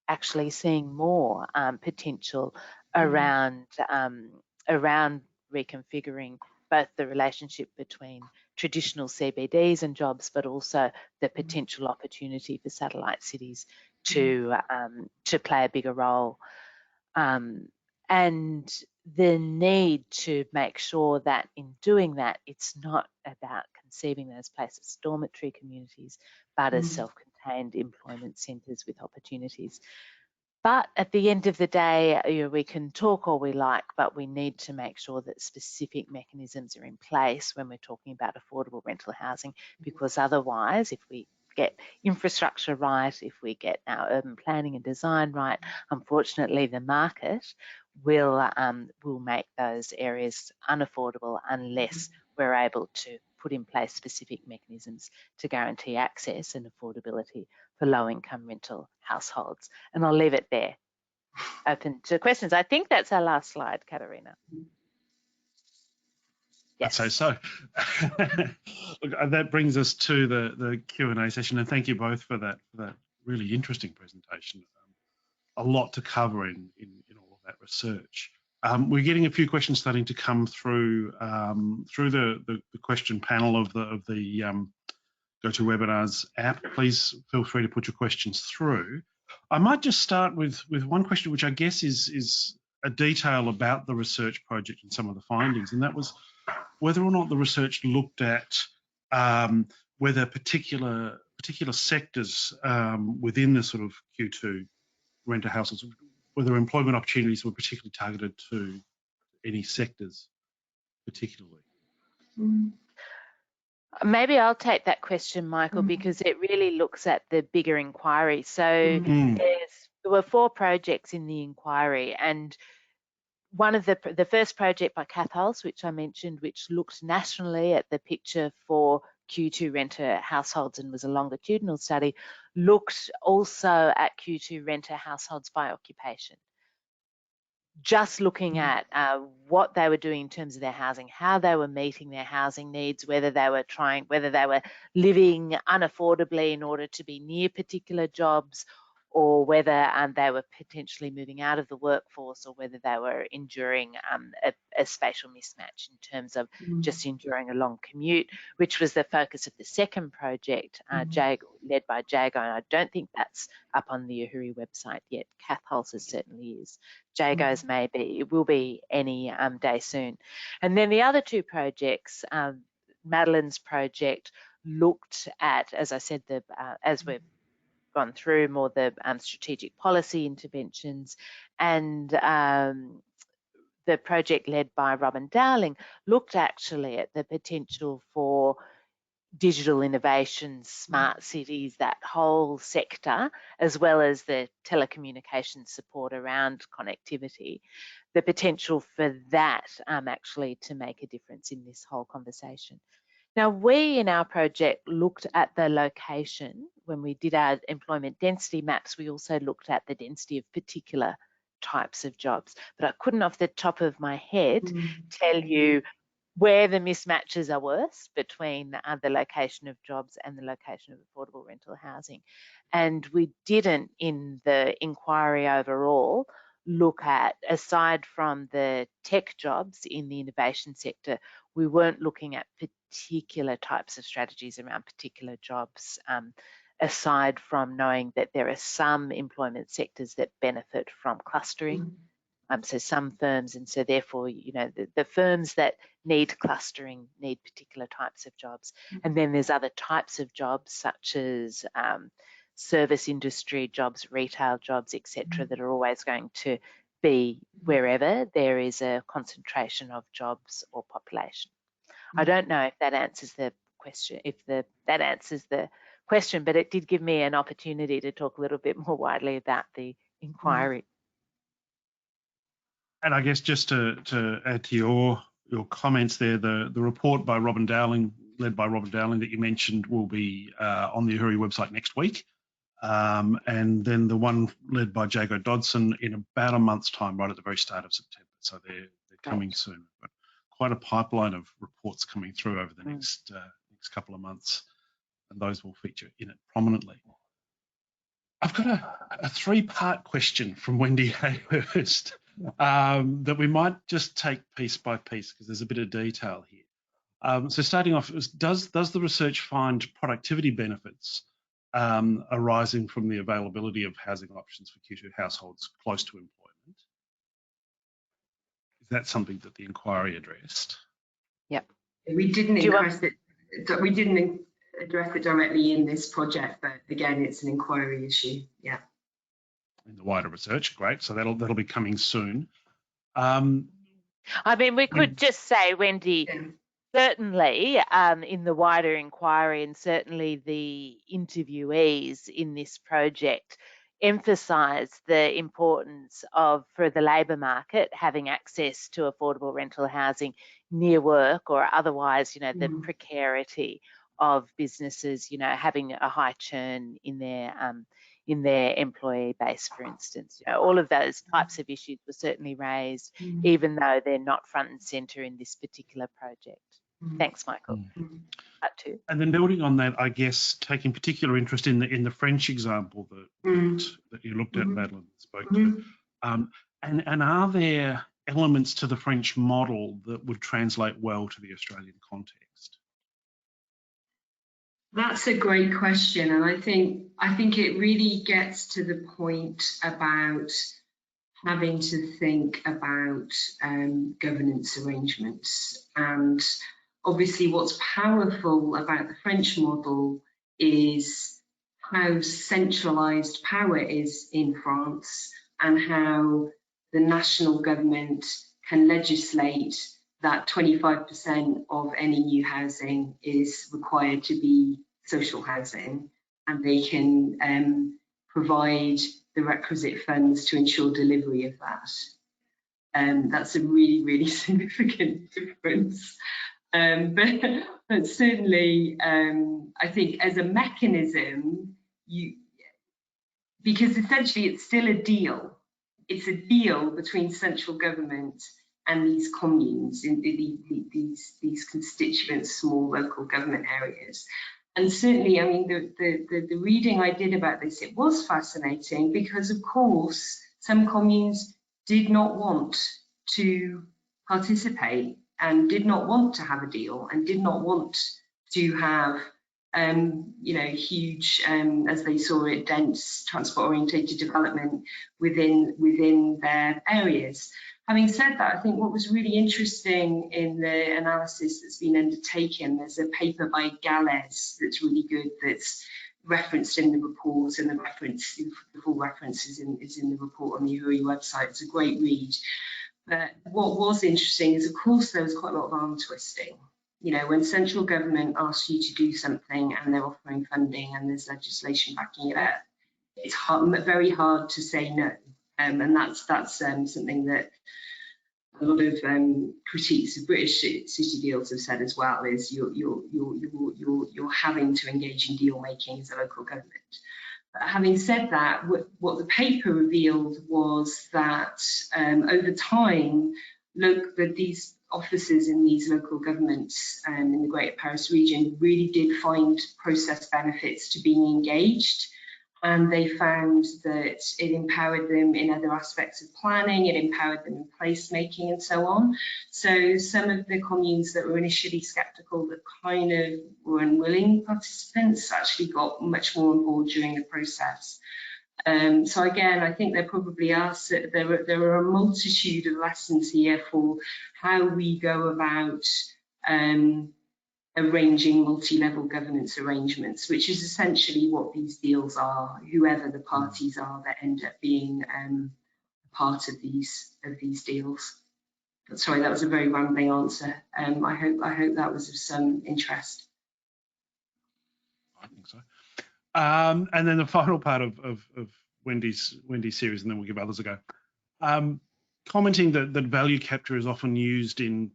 actually seeing more potential around reconfiguring both the relationship between traditional CBDs and jobs, but also the potential opportunity for satellite cities to play a bigger role, and the need to make sure that in doing that, it's not about conceiving those places as dormitory communities, but as self-contained employment centres with opportunities. But at the end of the day, we can talk all we like, but we need to make sure that specific mechanisms are in place when we're talking about affordable rental housing, because otherwise, if we get infrastructure right, if we get our urban planning and design right, unfortunately, the market will make those areas unaffordable unless we're able to put in place specific mechanisms to guarantee access and affordability for low-income rental households. And I'll leave it there, open to questions. I think that's our last slide, Katerina. Yes. I'd say so. Look, that brings us to the Q&A session, and thank you both for that really interesting presentation. A lot to cover in all of that research. We're getting a few questions starting to come through the question panel of the GoToWebinars app. Please feel free to put your questions through. I might just start with one question, which I guess is a detail about the research project and some of the findings, and that was whether or not the research looked at whether particular sectors within the sort of Q2 renter households, whether employment opportunities were particularly targeted to any sectors particularly. Maybe I'll take that question, Michael, because it really looks at the bigger inquiry. So there were 4 projects in the inquiry, and one of the first project by Kath Holst, which I mentioned, which looked nationally at the picture for Q2 renter households and was a longitudinal study, looked also at Q2 renter households by occupation. Just looking at what they were doing in terms of their housing, how they were meeting their housing needs, whether they were living unaffordably in order to be near particular jobs, or whether they were potentially moving out of the workforce, or whether they were enduring a spatial mismatch in terms of just enduring a long commute, which was the focus of the second project, led by Jago. And I don't think that's up on the AHURI website yet. Kath Holst certainly is. Jago's maybe, it will be any day soon. And then the other 2 projects, Madeline's project looked at, as I said, as we've gone through more the strategic policy interventions, and the project led by Robin Dowling looked actually at the potential for digital innovations, smart cities, that whole sector, as well as the telecommunications support around connectivity, the potential for that actually to make a difference in this whole conversation. Now, we in our project looked at the location. When we did our employment density maps, we also looked at the density of particular types of jobs. But I couldn't off the top of my head tell you where the mismatches are worse between the location of jobs and the location of affordable rental housing. And we didn't, in the inquiry overall, look at, aside from the tech jobs in the innovation sector, we weren't looking at particular types of strategies around particular jobs, aside from knowing that there are some employment sectors that benefit from clustering. So some firms, and so therefore, the firms that need clustering need particular types of jobs. And then there's other types of jobs, such as service industry jobs, retail jobs, etc., that are always going to be wherever there is a concentration of jobs or population. I don't know if that answers the question, that answers the question, but it did give me an opportunity to talk a little bit more widely about the inquiry. And I guess just to add to your comments there, the report by Robin Dowling, led by Robin Dowling, that you mentioned will be on the AHURI website next week. And then the one led by Jago Dodson in about a month's time, right at the very start of September. So they're coming soon. But quite a pipeline of reports coming through over the next couple of months, and those will feature in it prominently. I've got a 3-part question from Wendy Hayhurst that we might just take piece by piece, because there's a bit of detail here. So starting off, does the research find productivity benefits arising from the availability of housing options for Q2 households close to employment? Is that something that the inquiry addressed? Yep. We didn't address it directly in this project, but again, it's an inquiry issue. Yeah. in the wider research. Great, so that'll be coming soon. I mean, we could just say, Wendy, certainly in the wider inquiry, and certainly the interviewees in this project emphasise the importance of, for the labour market, having access to affordable rental housing near work, or otherwise, you know, the precarity of businesses, you know, having a high churn in their employee base, for instance. You know, all of those types of issues were certainly raised, even though they're not front and centre in this particular project. Thanks, Michael. Up to. And then building on that, I guess taking particular interest in the French example that you looked at, Madeline spoke to, and are there elements to the French model that would translate well to the Australian context? That's a great question, and I think it really gets to the point about having to think about governance arrangements. And obviously what's powerful about the French model is how centralised power is in France, and how the national government can legislate that 25% of any new housing is required to be social housing, and they can provide the requisite funds to ensure delivery of that. That's a really, really significant difference. But certainly, I think as a mechanism, because essentially it's still a deal. It's a deal between central government and these communes, in these constituent small local government areas. And certainly, I mean, the reading I did about this, it was fascinating, because of course some communes did not want to participate and did not want to have a deal, and did not want to have you know, huge, as they saw it, dense transport orientated development within their areas. Having said that, I think what was really interesting in the analysis that's been undertaken, there's a paper by Gales that's really good, that's referenced in the report, and the full reference is in the report on the AHURI website. It's a great read. But what was interesting is, of course, there was quite a lot of arm twisting. You know, when central government asks you to do something and they're offering funding and there's legislation backing it up, it's very hard to say no. And that's something that a lot of critiques of British city deals have said as well, is you're having to engage in deal making as a local government. But having said that, what the paper revealed was that over time, that these officers in these local governments in the Greater Paris region really did find process benefits to being engaged. And they found that it empowered them in other aspects of planning, it empowered them in placemaking and so on. So some of the communes that were initially sceptical, that kind of were unwilling participants, actually got much more on board during the process. So again, I think there probably are, there are a multitude of lessons here for how we go about arranging multi-level governance arrangements, which is essentially what these deals are, whoever the parties are that end up being part of these deals. Sorry, that was a very rambling answer. I hope that was of some interest. I think so. And then the final part of Wendy's series, and then we'll give others a go. Commenting that value capture is often used in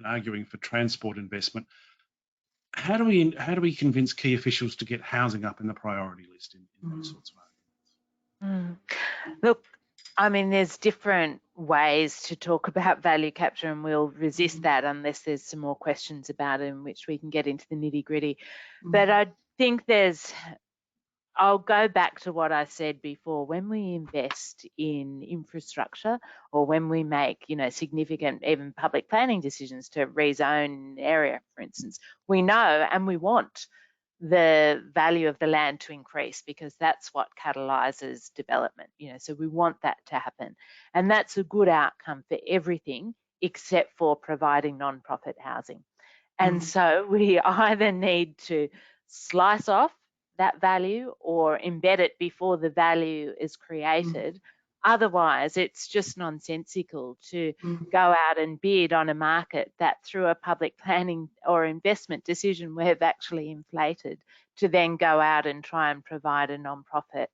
arguing for transport investment. How do we convince key officials to get housing up in the priority list in those sorts of arguments? Look, I mean, there's different ways to talk about value capture, and we'll resist that unless there's some more questions about it in which we can get into the nitty-gritty. But I think I'll go back to what I said before. When we invest in infrastructure, or when we make, you know, significant even public planning decisions to rezone an area, for instance, we know and we want the value of the land to increase, because that's what catalyzes development, you know, so we want that to happen. And that's a good outcome for everything except for providing non-profit housing. And so we either need to slice off that value or embed it before the value is created. Otherwise, it's just nonsensical to go out and bid on a market that through a public planning or investment decision we've actually inflated, to then go out and try and provide a non-profit,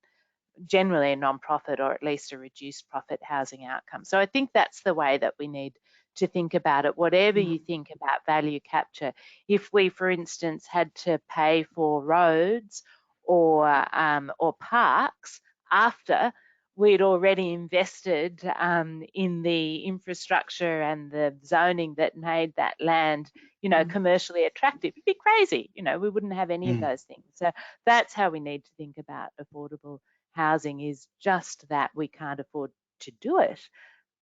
generally a non-profit or at least a reduced profit housing outcome. So I think that's the way that we need to think about it. Whatever you think about value capture, if we, for instance, had to pay for roads or parks after we'd already invested in the infrastructure and the zoning that made that land, you know, commercially attractive, it'd be crazy. You know, we wouldn't have any of those things. So that's how we need to think about affordable housing, is just that we can't afford to do it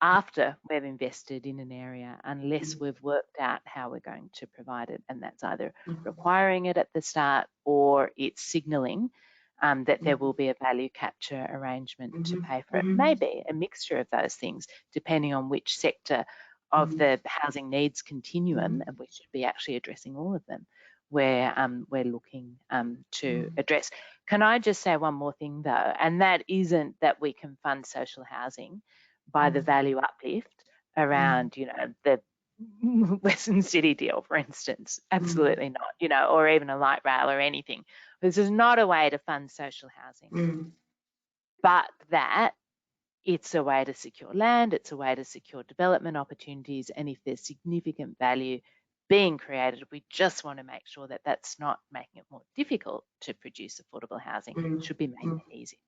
after we've invested in an area unless we've worked out how we're going to provide it. And that's either requiring it at the start or it's signalling that there will be a value capture arrangement to pay for it. Maybe a mixture of those things, depending on which sector of the housing needs continuum, and we should be actually addressing all of them, where we're looking to address. Can I just say one more thing though, and that isn't that we can fund social housing by the value uplift around, you know, the Western City deal, for instance. Absolutely not, you know, or even a light rail or anything. This is not a way to fund social housing, but that it's a way to secure land, it's a way to secure development opportunities, and if there's significant value being created, we just want to make sure that that's not making it more difficult to produce affordable housing. It should be making it easy.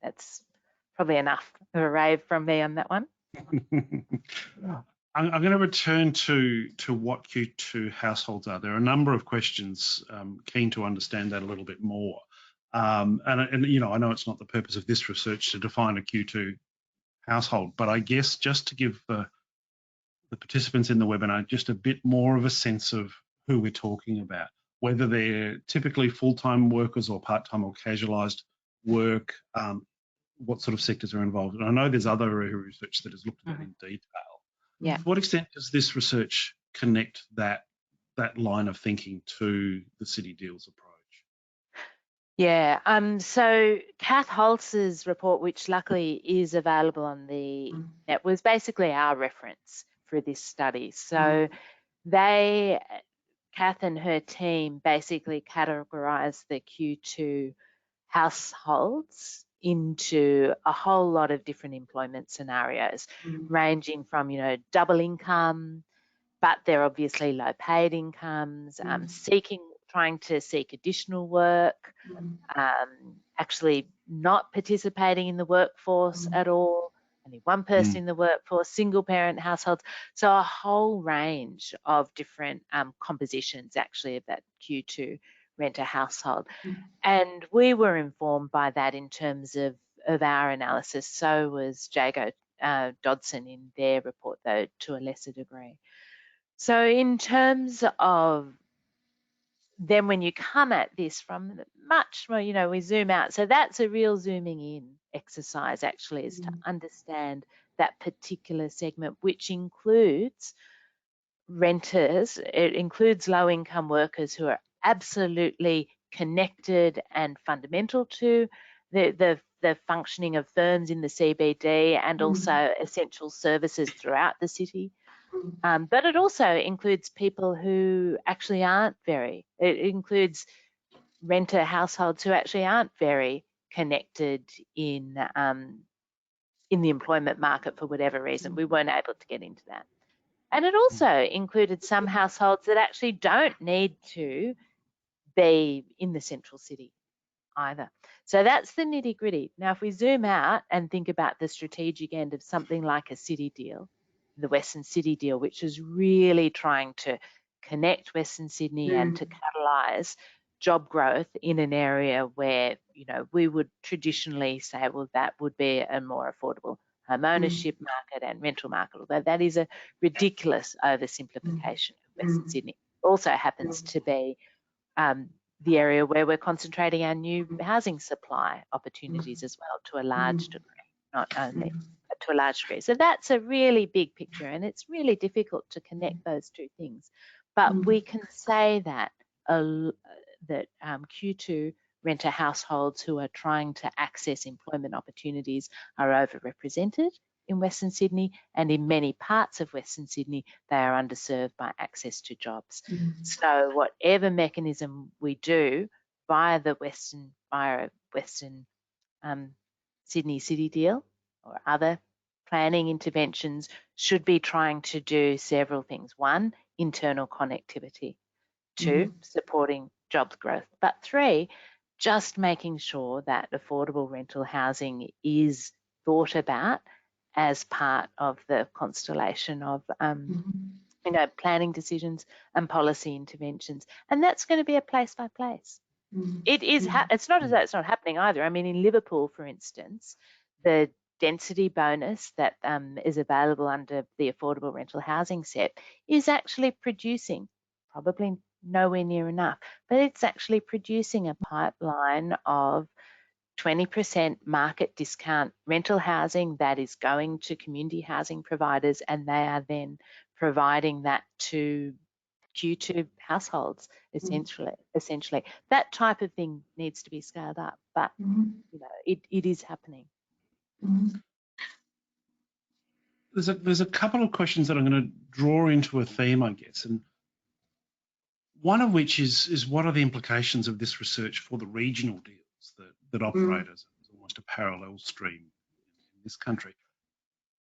That's probably enough of a rave from me on that one. I'm going to return to what Q2 households are. There are a number of questions, keen to understand that a little bit more. And you know, I know it's not the purpose of this research to define a Q2 household, but I guess just to give the participants in the webinar just a bit more of a sense of who we're talking about, whether they're typically full-time workers or part-time or casualised work, what sort of sectors are involved. And I know there's other research that has looked at that in detail. Yeah. To what extent does this research connect that line of thinking to the City Deals approach? Yeah, so Kath Holst's report, which luckily is available on the net, was basically our reference for this study. So Kath and her team basically categorised the Q2 households into a whole lot of different employment scenarios, ranging from, you know, double income, but they're obviously low paid incomes, trying to seek additional work, actually not participating in the workforce at all, only one person in the workforce, single parent households. So a whole range of different compositions actually of that Q2 renter household. And we were informed by that in terms of our analysis. So was Jago Dodson in their report, though to a lesser degree. So in terms of then when you come at this from much more, you know, we zoom out. So that's a real zooming in exercise actually, is to understand that particular segment, which includes renters, it includes low income workers who are absolutely connected and fundamental to the functioning of firms in the CBD and also essential services throughout the city. But it also includes people who actually aren't it includes renter households who actually aren't very connected in the employment market for whatever reason. We weren't able to get into that. And it also included some households that actually don't need to be in the central city either. So that's the nitty gritty. Now, if we zoom out and think about the strategic end of something like a city deal, the Western City deal, which is really trying to connect Western Sydney and to catalyse job growth in an area where, you know, we would traditionally say, well, that would be a more affordable home ownership market and rental market, although that is a ridiculous oversimplification of Western Sydney. Also happens to be the area where we're concentrating our new housing supply opportunities as well, to a large degree, not only, but to a large degree. So that's a really big picture, and it's really difficult to connect those two things. But we can say that Q2 renter households who are trying to access employment opportunities are overrepresented in Western Sydney, and in many parts of Western Sydney, they are underserved by access to jobs. So whatever mechanism we do via a Western Sydney City deal or other planning interventions should be trying to do several things. One, internal connectivity. Two, supporting jobs growth. But three, just making sure that affordable rental housing is thought about as part of the constellation of planning decisions and policy interventions. And that's going to be a place by place. It is. It's not as though it's not happening either. I mean, in Liverpool, for instance, the density bonus that is available under the affordable rental housing set is actually producing, probably nowhere near enough, but it's actually producing a pipeline of 20% market discount rental housing that is going to community housing providers, and they are then providing that to Q2 households, essentially. That type of thing needs to be scaled up, but it is happening. There's a couple of questions that I'm going to draw into a theme, I guess, and one of which is what are the implications of this research for the regional deals that operate as almost a parallel stream in this country?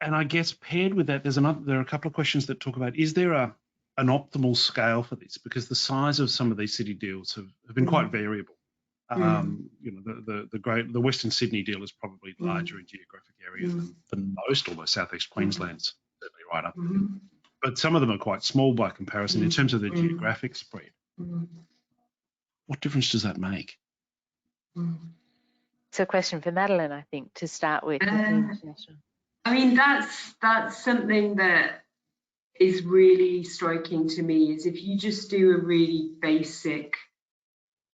And I guess paired with that, there are a couple of questions that talk about, is there an optimal scale for this? Because the size of some of these city deals have been quite variable. The Western Sydney deal is probably larger in geographic area than most, although Southeast Queensland's certainly right up there. But some of them are quite small by comparison in terms of the geographic spread. What difference does that make? It's a question for Madeline, I think, to start with. I mean, that's something that is really striking to me, is if you just do a really basic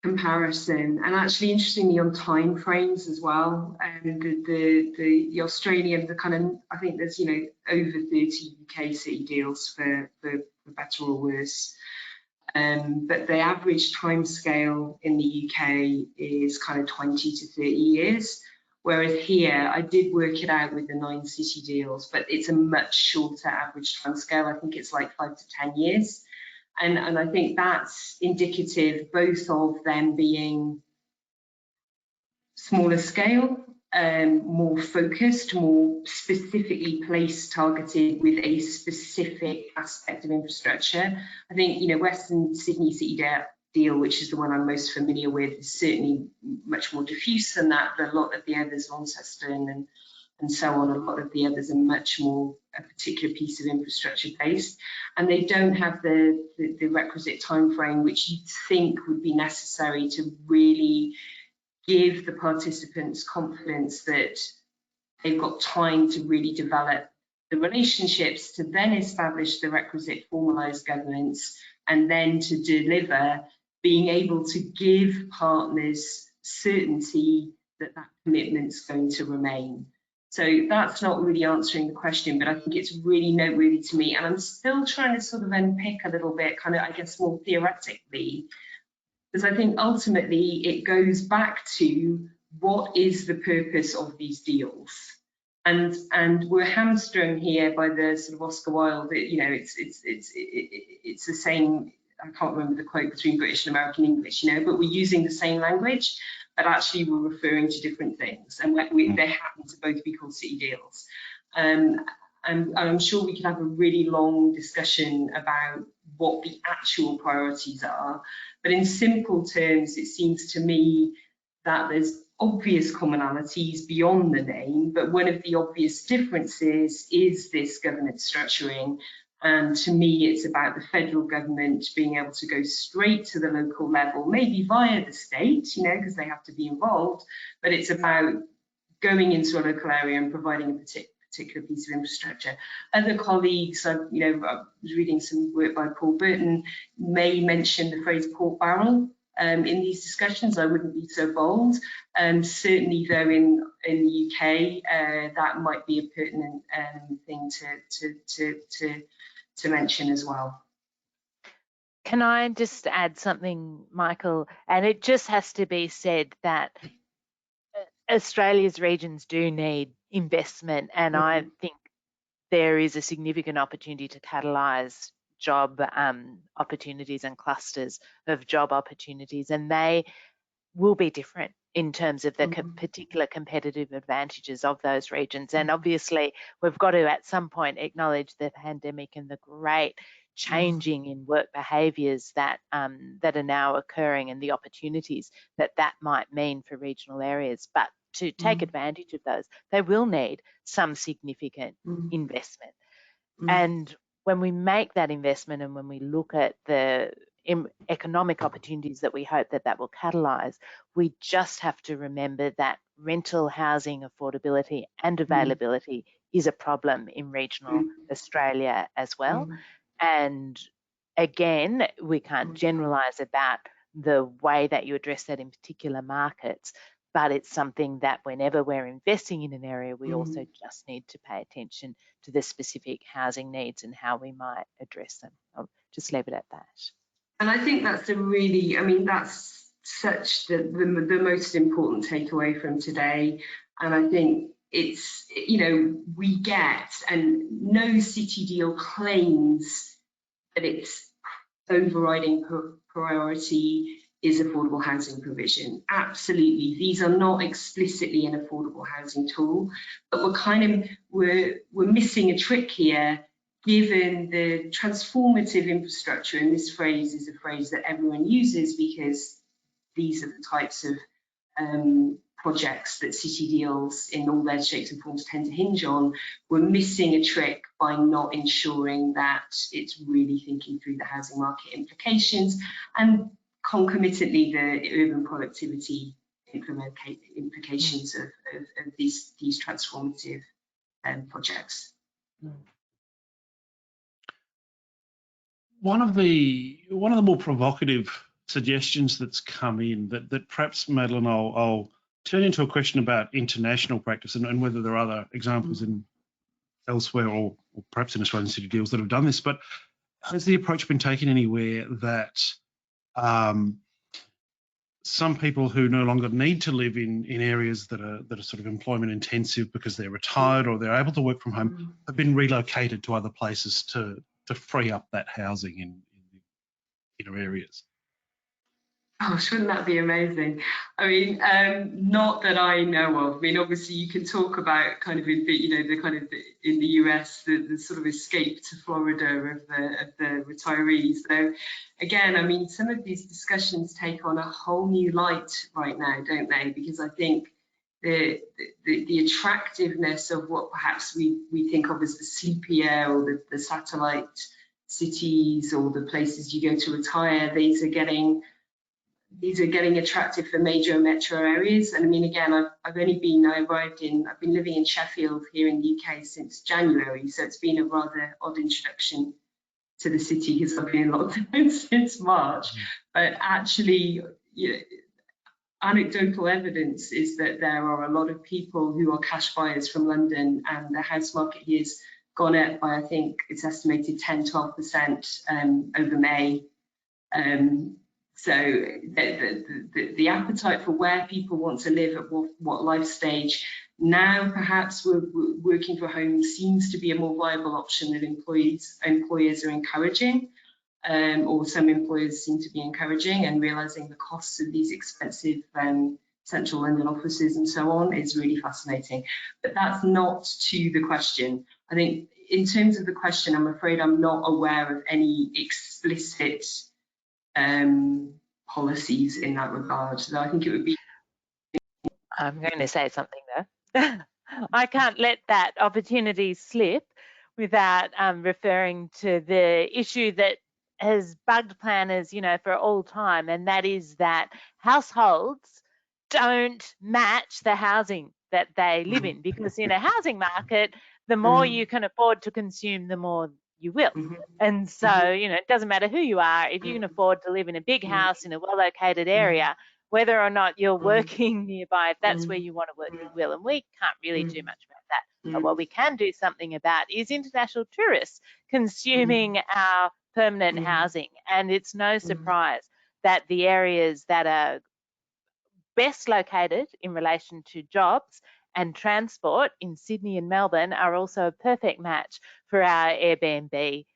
comparison, and actually interestingly on time frames as well, and the Australian, I think there's over 30 UK city deals for better or worse, but the average time scale in the UK is kind of 20 to 30 years, whereas here I did work it out with the 9 city deals, but it's a much shorter average time scale. I think it's like 5 to 10 years. And I think that's indicative both of them being smaller scale, more focused, more specifically place targeted with a specific aspect of infrastructure. I think, Western Sydney City deal, which is the one I'm most familiar with, is certainly much more diffuse than that. But a lot of the others, Launceston and so on, a lot of the others are much more a particular piece of infrastructure based, and they don't have the requisite time frame which you'd think would be necessary to really give the participants confidence that they've got time to really develop the relationships to then establish the requisite formalised governance, and then to deliver, being able to give partners certainty that that commitment's going to remain. So that's not really answering the question, but I think it's really noteworthy to me. And I'm still trying to sort of unpick a little bit, kind of, I guess, more theoretically, because I think ultimately it goes back to what is the purpose of these deals. And we're hamstrung here by the sort of Oscar Wilde, it's the same, I can't remember the quote between British and American English, but we're using the same language, but actually we're referring to different things, and they happen to both be called city deals. And I'm sure we could have a really long discussion about what the actual priorities are, but in simple terms, it seems to me that there's obvious commonalities beyond the name, but one of the obvious differences is this governance structuring. And to me, it's about the federal government being able to go straight to the local level, maybe via the state, because they have to be involved, but it's about going into a local area and providing a particular piece of infrastructure. Other colleagues, I was reading some work by Paul Burton, may mention the phrase pork barrel in these discussions. I wouldn't be so bold. Certainly, though, in the UK, that might be a pertinent thing to mention as well. Can I just add something, Michael? And it just has to be said that Australia's regions do need investment, and I think there is a significant opportunity to catalyse job opportunities and clusters of job opportunities, and they will be different in terms of the particular competitive advantages of those regions. And obviously, we've got to at some point acknowledge the pandemic and the great changing in work behaviours that that are now occurring, and the opportunities that that might mean for regional areas. But to take advantage of those, they will need some significant investment. And when we make that investment, and when we look at the economic opportunities that we hope that that will catalyse, we just have to remember that rental housing affordability and availability is a problem in regional Australia as well. And again, we can't generalise about the way that you address that in particular markets, but it's something that whenever we're investing in an area, we also just need to pay attention to the specific housing needs and how we might address them. I'll just leave it at that. And I think that's a really, I mean, that's such the most important takeaway from today. And I think it's, you know, we get, and no city deal claims that its overriding priority is affordable housing provision. Absolutely, these are not explicitly an affordable housing tool, but we're missing a trick here, given the transformative infrastructure. And this phrase is a phrase that everyone uses because these are the types of projects that city deals in all their shapes and forms tend to hinge on. We're missing a trick by not ensuring that it's really thinking through the housing market implications and concomitantly the urban productivity implications of these transformative projects. One of the more provocative suggestions that's come in that perhaps, Madeline, I'll turn into a question about international practice and whether there are other examples in elsewhere or perhaps in Australian city deals that have done this. But has the approach been taken anywhere that some people who no longer need to live in areas that are sort of employment intensive because they're retired or they're able to work from home have been relocated to other places to free up that housing in inner areas? Oh, shouldn't that be amazing? I mean, not that I know of. I mean, obviously you can talk about kind of, in the US, the sort of escape to Florida of the retirees. So again, I mean, some of these discussions take on a whole new light right now, don't they? Because I think the attractiveness of what perhaps we think of as the sleepier or the satellite cities or the places you go to retire, these are getting attractive for major metro areas. And I mean, again, I've been living in Sheffield here in the UK since January, so it's been a rather odd introduction to the city because I've been in lockdown since March. But actually, you know, anecdotal evidence is that there are a lot of people who are cash buyers from London, and the house market here has gone up by, I think it's estimated 10-12% over May. So the appetite for where people want to live at what life stage, now perhaps working from home seems to be a more viable option that employers are encouraging, or some employers seem to be encouraging, and realising the costs of these expensive central London offices and so on is really fascinating. But that's not to the question. I think in terms of the question, I'm afraid I'm not aware of any explicit policies in that regard. So I think it would be. I'm going to say something though. I can't let that opportunity slip without referring to the issue that has bugged planners, you know, for all time, and that is that households don't match the housing that they live in, because in a housing market, the more you can afford to consume, the more you will. And so, you know, it doesn't matter who you are, if you can afford to live in a big house in a well-located area, whether or not you're working nearby, if that's where you want to work, you will. And we can't really do much about that. But what we can do something about is international tourists consuming our permanent housing. And it's no surprise that the areas that are best located in relation to jobs and transport in Sydney and Melbourne are also a perfect match for our Airbnb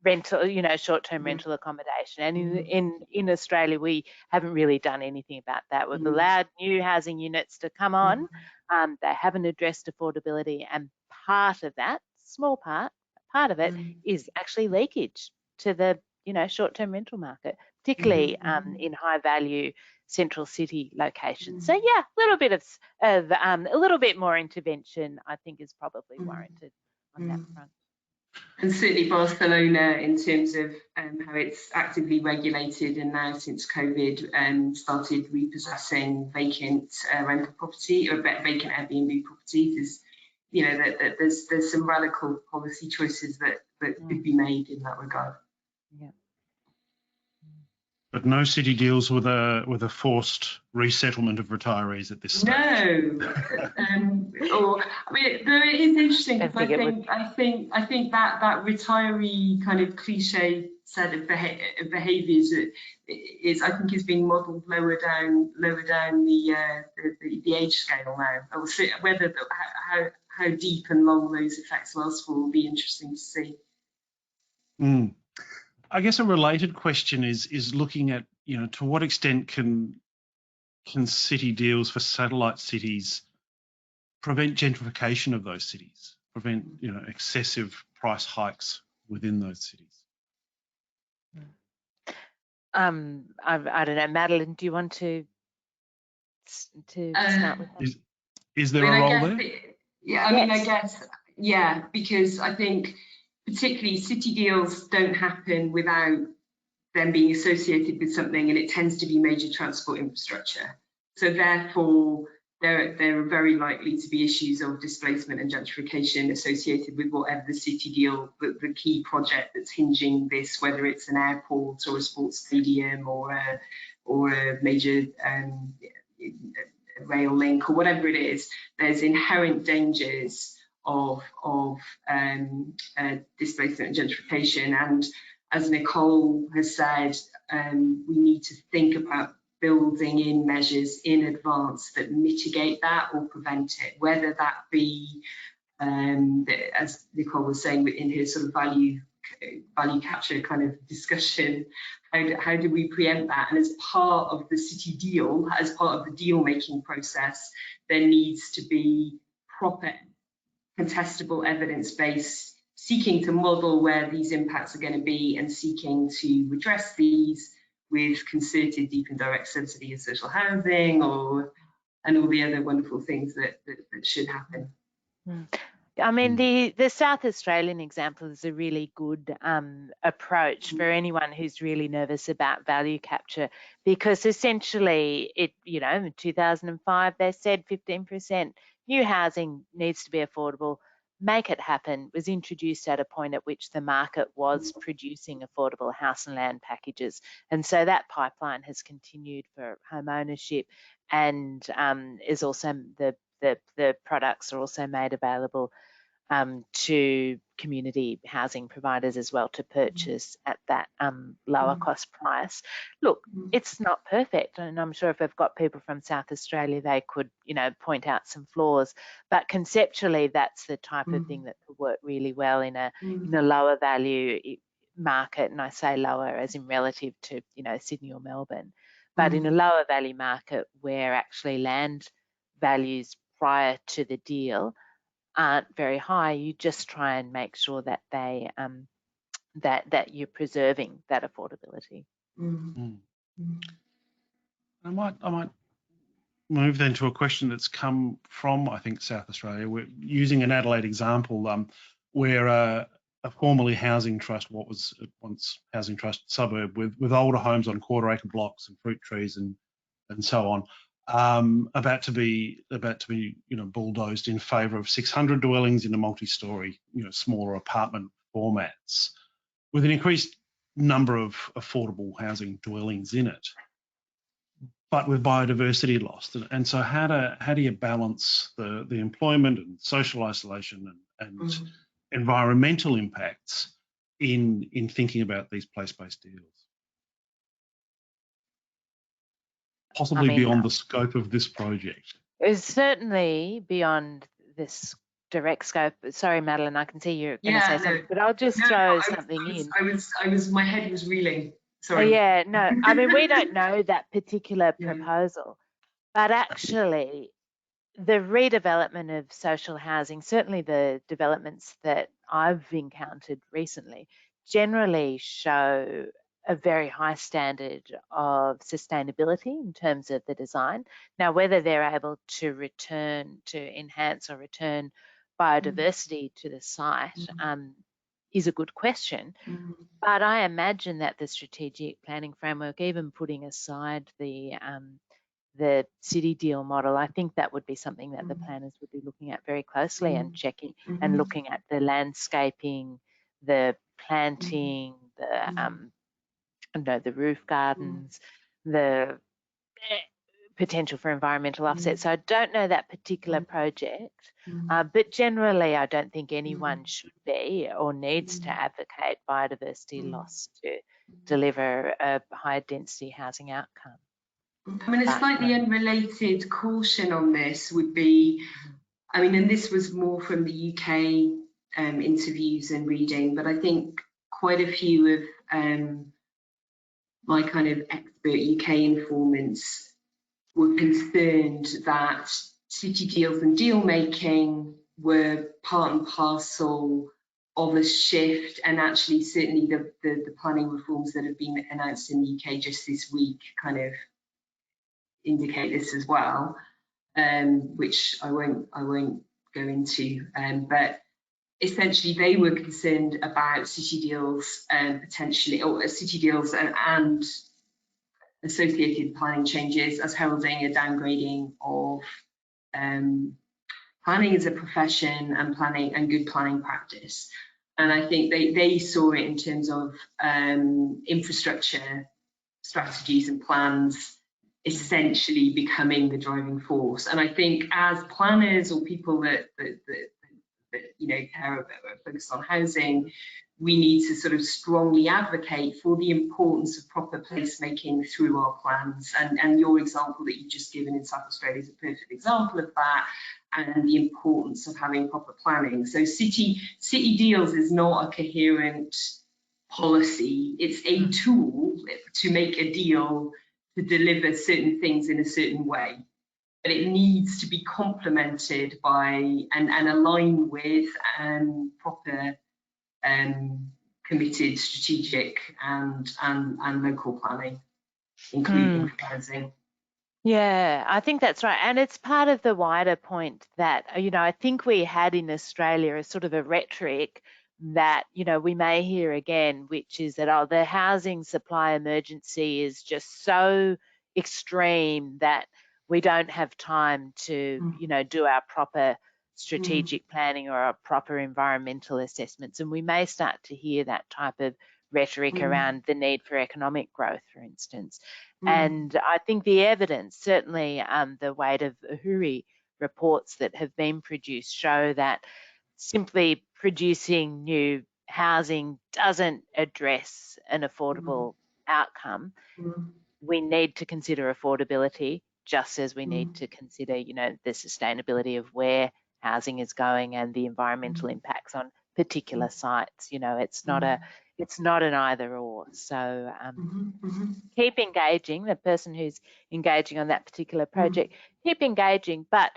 rental, short-term rental accommodation. And in Australia, we haven't really done anything about that. We've allowed new housing units to come on. They haven't addressed affordability, and part of that, small part of it, is actually leakage to the short-term rental market, particularly in high-value central city locations. So yeah, a little bit more intervention, I think, is probably warranted on that front. And certainly Barcelona, in terms of how it's actively regulated, and now since COVID started repossessing vacant rental property or vacant Airbnb properties, is there's some radical policy choices that could be made in that regard. Yeah. But no city deals with a forced resettlement of retirees at this stage. No, it is interesting because I think that retiree kind of cliche set of behaviours is being modelled lower down the age scale now. Whether how deep and long those effects last for will be interesting to see. I guess a related question is looking at, to what extent can city deals for satellite cities prevent gentrification of those cities, prevent excessive price hikes within those cities? I don't know, Madeline, do you want to start with that? Is there a role there? I guess, because I think particularly city deals don't happen without them being associated with something, and it tends to be major transport infrastructure. So therefore, there are very likely to be issues of displacement and gentrification associated with whatever the city deal, the key project that's hinging this, whether it's an airport or a sports stadium or a major rail link or whatever it is. There's inherent dangers of displacement and gentrification, and as Nicole has said, we need to think about building in measures in advance that mitigate that or prevent it, whether that be, as Nicole was saying in her sort of value capture kind of discussion, how do we preempt that? And as part of the city deal, as part of the deal making process, there needs to be proper contestable evidence base, seeking to model where these impacts are going to be and seeking to redress these with concerted deep and direct subsidy of social housing and all the other wonderful things that should happen. I mean, the South Australian example is a really good approach for anyone who's really nervous about value capture, because essentially in 2005 they said 15% new housing needs to be affordable. Make it happen was introduced at a point at which the market was producing affordable house and land packages, and so that pipeline has continued for home ownership, and is also the products are also made available to community housing providers as well to purchase at that lower cost price. Look, it's not perfect, and I'm sure if we've got people from South Australia, they could, point out some flaws. But conceptually, that's the type of thing that could work really well in a lower value market, and I say lower as in relative to Sydney or Melbourne, but in a lower value market where actually land values prior to the deal aren't very high, you just try and make sure that they that you're preserving that affordability. I might move then to a question that's come from, I think, South Australia. We're using an Adelaide example where a formerly housing trust, what was once housing trust suburb with older homes on quarter-acre blocks and fruit trees and so on, about to be bulldozed in favour of 600 dwellings in a multi-storey, smaller apartment formats, with an increased number of affordable housing dwellings in it, but with biodiversity lost. And so how do you balance the employment and social isolation and environmental impacts in thinking about these place-based deals? Possibly beyond the scope of this project. It's certainly beyond this direct scope. Sorry, Madeline, I can see you're going to say something, but I'll just throw something in. My head was reeling. Sorry. Oh, yeah, no, I mean, we don't know that particular proposal, but actually the redevelopment of social housing, certainly the developments that I've encountered recently, generally show a very high standard of sustainability in terms of the design. Now, whether they're able to enhance or return biodiversity to the site is a good question. But I imagine that the strategic planning framework, even putting aside the city deal model, I think that would be something that the planners would be looking at very closely and checking and looking at the landscaping, the planting, the roof gardens, the potential for environmental offset. So I don't know that particular project, but generally I don't think anyone should be or needs to advocate biodiversity loss to deliver a high density housing outcome. I mean, a slightly unrelated caution on this would be, I mean, and this was more from the UK interviews and reading, but I think quite a few of my kind of expert UK informants were concerned that city deals and deal making were part and parcel of a shift, and actually certainly the planning reforms that have been announced in the UK just this week kind of indicate this as well, which I won't go into, but essentially they were concerned about city deals potentially, or city deals and associated planning changes as heralding a downgrading of planning as a profession and planning and good planning practice. And I think they saw it in terms of infrastructure strategies and plans essentially becoming the driving force. And I think as planners or people that you know care about, focus on housing, we need to sort of strongly advocate for the importance of proper placemaking through our plans. And your example that you've just given in South Australia is a perfect example of that, and the importance of having proper planning. So city deals is not a coherent policy. It's a tool to make a deal to deliver certain things in a certain way. But it needs to be complemented by and aligned with proper committed strategic and local planning, including housing. Yeah, I think that's right. And it's part of the wider point that, you know, I think we had in Australia a sort of a rhetoric that, you know, we may hear again, which is that, oh, the housing supply emergency is just so extreme that we don't have time to, you know, do our proper strategic planning or our proper environmental assessments. And we may start to hear that type of rhetoric around the need for economic growth, for instance. And I think the evidence, certainly the weight of AHURI reports that have been produced, show that simply producing new housing doesn't address an affordable outcome. We need to consider affordability, just as we need to consider, you know, the sustainability of where housing is going and the environmental impacts on particular sites. You know, it's not an either or. So keep engaging. The person who's engaging on that particular project, keep engaging, but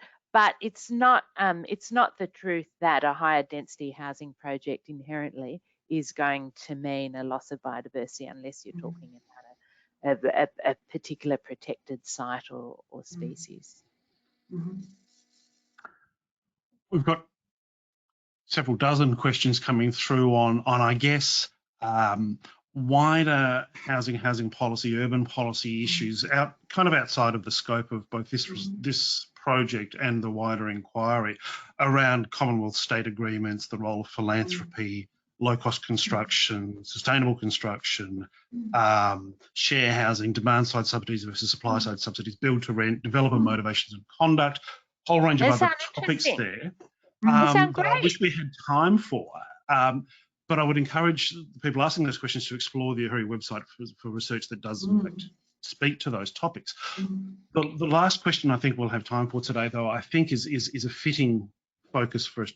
it's not the truth that a higher density housing project inherently is going to mean a loss of biodiversity unless you're talking about a particular protected site or species. We've got several dozen questions coming through on I guess, wider housing policy, urban policy issues kind of outside of the scope of both this project and the wider inquiry around Commonwealth state agreements, the role of philanthropy, low-cost construction, sustainable construction, share housing, demand-side subsidies versus supply-side subsidies, build-to-rent, developer motivations and conduct, whole range of other topics there. They sound great. I wish we had time for. but I would encourage people asking those questions to explore the AHURI website for research that does in fact speak to those topics. The last question I think we'll have time for today, though, I think is a fitting focus for us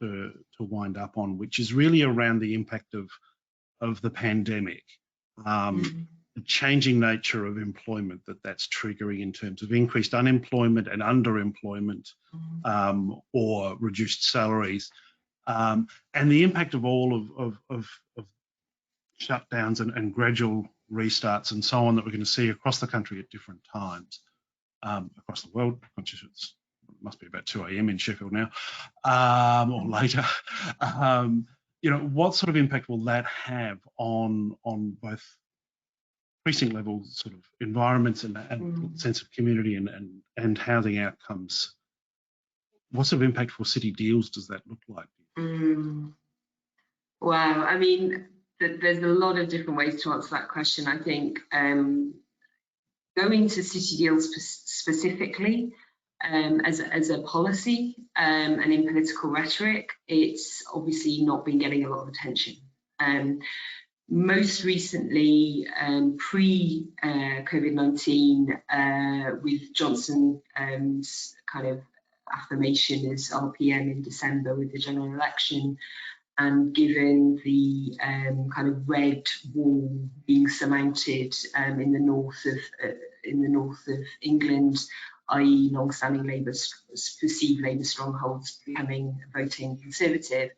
to wind up on, which is really around the impact of the pandemic, the changing nature of employment that's triggering in terms of increased unemployment and underemployment, or reduced salaries, and the impact of all of shutdowns and gradual restarts and so on that we're going to see across the country at different times, across the world. It must be about 2 a.m. in Sheffield now, or later. You know, what sort of impact will that have on both precinct level sort of environments and sense of community and housing outcomes? What sort of impact for city deals does that look like? Wow, I mean, there's a lot of different ways to answer that question. I think going to city deals specifically as a policy and in political rhetoric, it's obviously not been getting a lot of attention. Most recently, pre-COVID-19, with Johnson's kind of affirmation as RPM in December with the general election, and given the kind of red wall being surmounted in the north of England, i.e. long-standing perceived Labour strongholds becoming voting Conservative,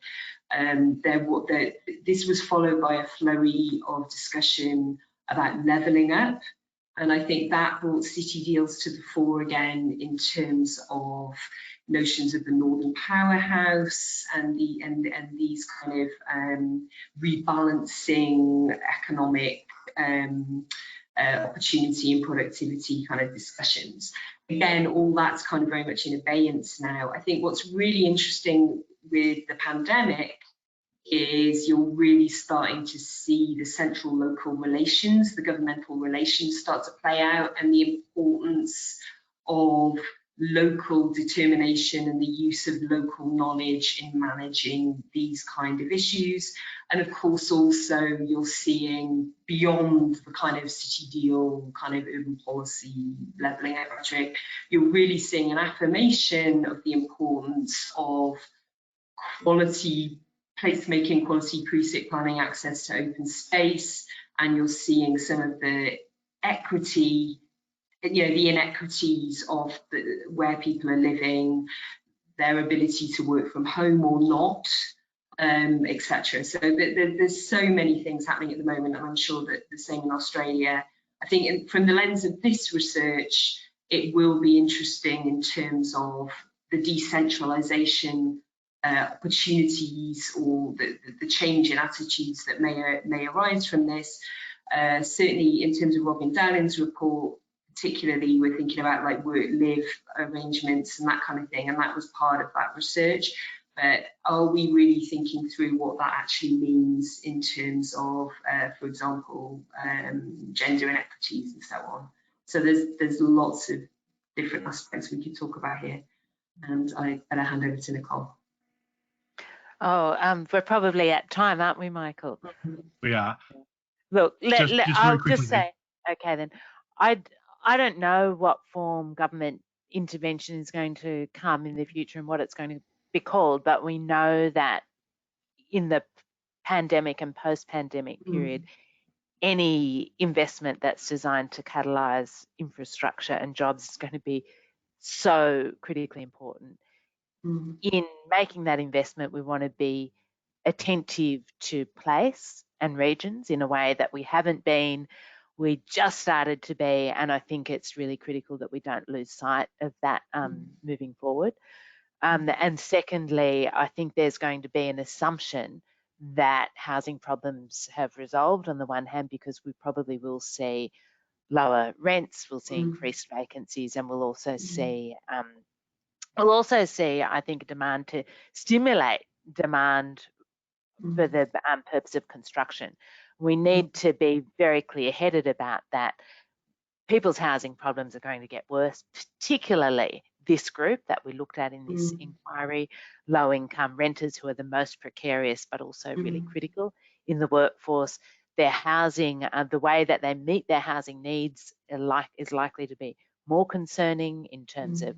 this was followed by a flurry of discussion about levelling up, and I think that brought city deals to the fore again in terms of notions of the Northern Powerhouse and these kind of rebalancing economic opportunity and productivity kind of discussions. Again, all that's kind of very much in abeyance now. I think what's really interesting with the pandemic is you're really starting to see the central local relations, the governmental relations start to play out, and the importance of local determination and the use of local knowledge in managing these kind of issues. And of course, also you're seeing beyond the kind of city deal, kind of urban policy levelling out rhetoric, you're really seeing an affirmation of the importance of quality placemaking, quality precinct planning, access to open space, and you're seeing some of the equity, you know, the inequities of where people are living, their ability to work from home or not, etc. So there's so many things happening at the moment, and I'm sure that the same in Australia. I think from the lens of this research, it will be interesting in terms of the decentralisation opportunities or the change in attitudes that may arise from this. Certainly in terms of Robin Downing's report, particularly we're thinking about like work-live arrangements and that kind of thing, and that was part of that research. But are we really thinking through what that actually means in terms of, for example, gender inequities and so on? So there's lots of different aspects we could talk about here, and I better hand over to Nicole. Oh, we're probably at time, aren't we, Michael? We are. Look, I'll just say, okay then, I don't know what form government intervention is going to come in the future and what it's going to be called, but we know that in the pandemic and post-pandemic period, any investment that's designed to catalyse infrastructure and jobs is going to be so critically important. In making that investment, we want to be attentive to place and regions in a way that we haven't been. We just started to be, and I think it's really critical that we don't lose sight of that moving forward. And secondly, I think there's going to be an assumption that housing problems have resolved on the one hand, because we probably will see lower rents, we'll see increased vacancies, and we'll also see I think, a demand to stimulate demand for the purpose of construction. We need to be very clear-headed about that. People's housing problems are going to get worse, particularly this group that we looked at in this inquiry, low-income renters who are the most precarious but also really critical in the workforce. Their housing, the way that they meet their housing needs is likely to be more concerning in terms of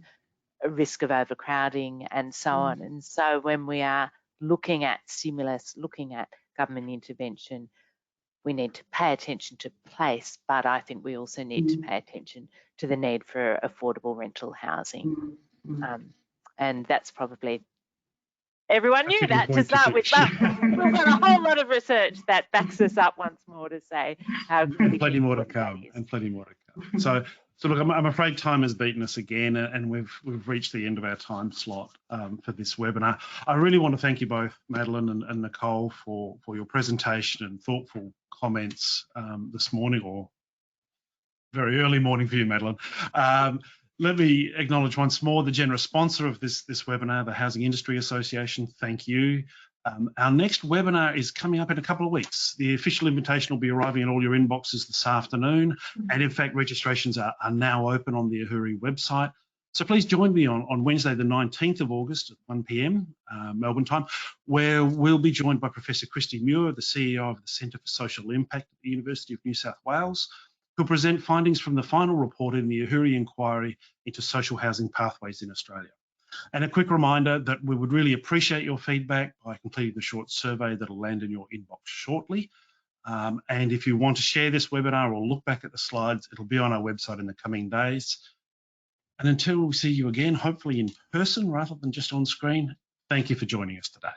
a risk of overcrowding and so on. And so when we are looking at stimulus, looking at government intervention, we need to pay attention to place, but I think we also need to pay attention to the need for affordable rental housing. And that's probably, everyone knew that to start with, but we've got a whole lot of research that backs us up once more to say how plenty more to come, and plenty more to come. So look, I'm afraid time has beaten us again, and we've reached the end of our time slot for this webinar. I really want to thank you both, Madeline and Nicole, for your presentation and thoughtful comments this morning, or very early morning for you, Madeline. Let me acknowledge once more the generous sponsor of this webinar, the Housing Industry Association. Thank you. Our next webinar is coming up in a couple of weeks. The official invitation will be arriving in all your inboxes this afternoon. And in fact, registrations are now open on the AHURI website. So please join me on Wednesday, the 19th of August at 1 p.m. Melbourne time, where we'll be joined by Professor Christy Muir, the CEO of the Centre for Social Impact at the University of New South Wales, who'll present findings from the final report in the AHURI inquiry into social housing pathways in Australia. And a quick reminder that we would really appreciate your feedback by completing the short survey that'll land in your inbox shortly. And if you want to share this webinar or look back at the slides, it'll be on our website in the coming days. And until we see you again, hopefully in person rather than just on screen, thank you for joining us today.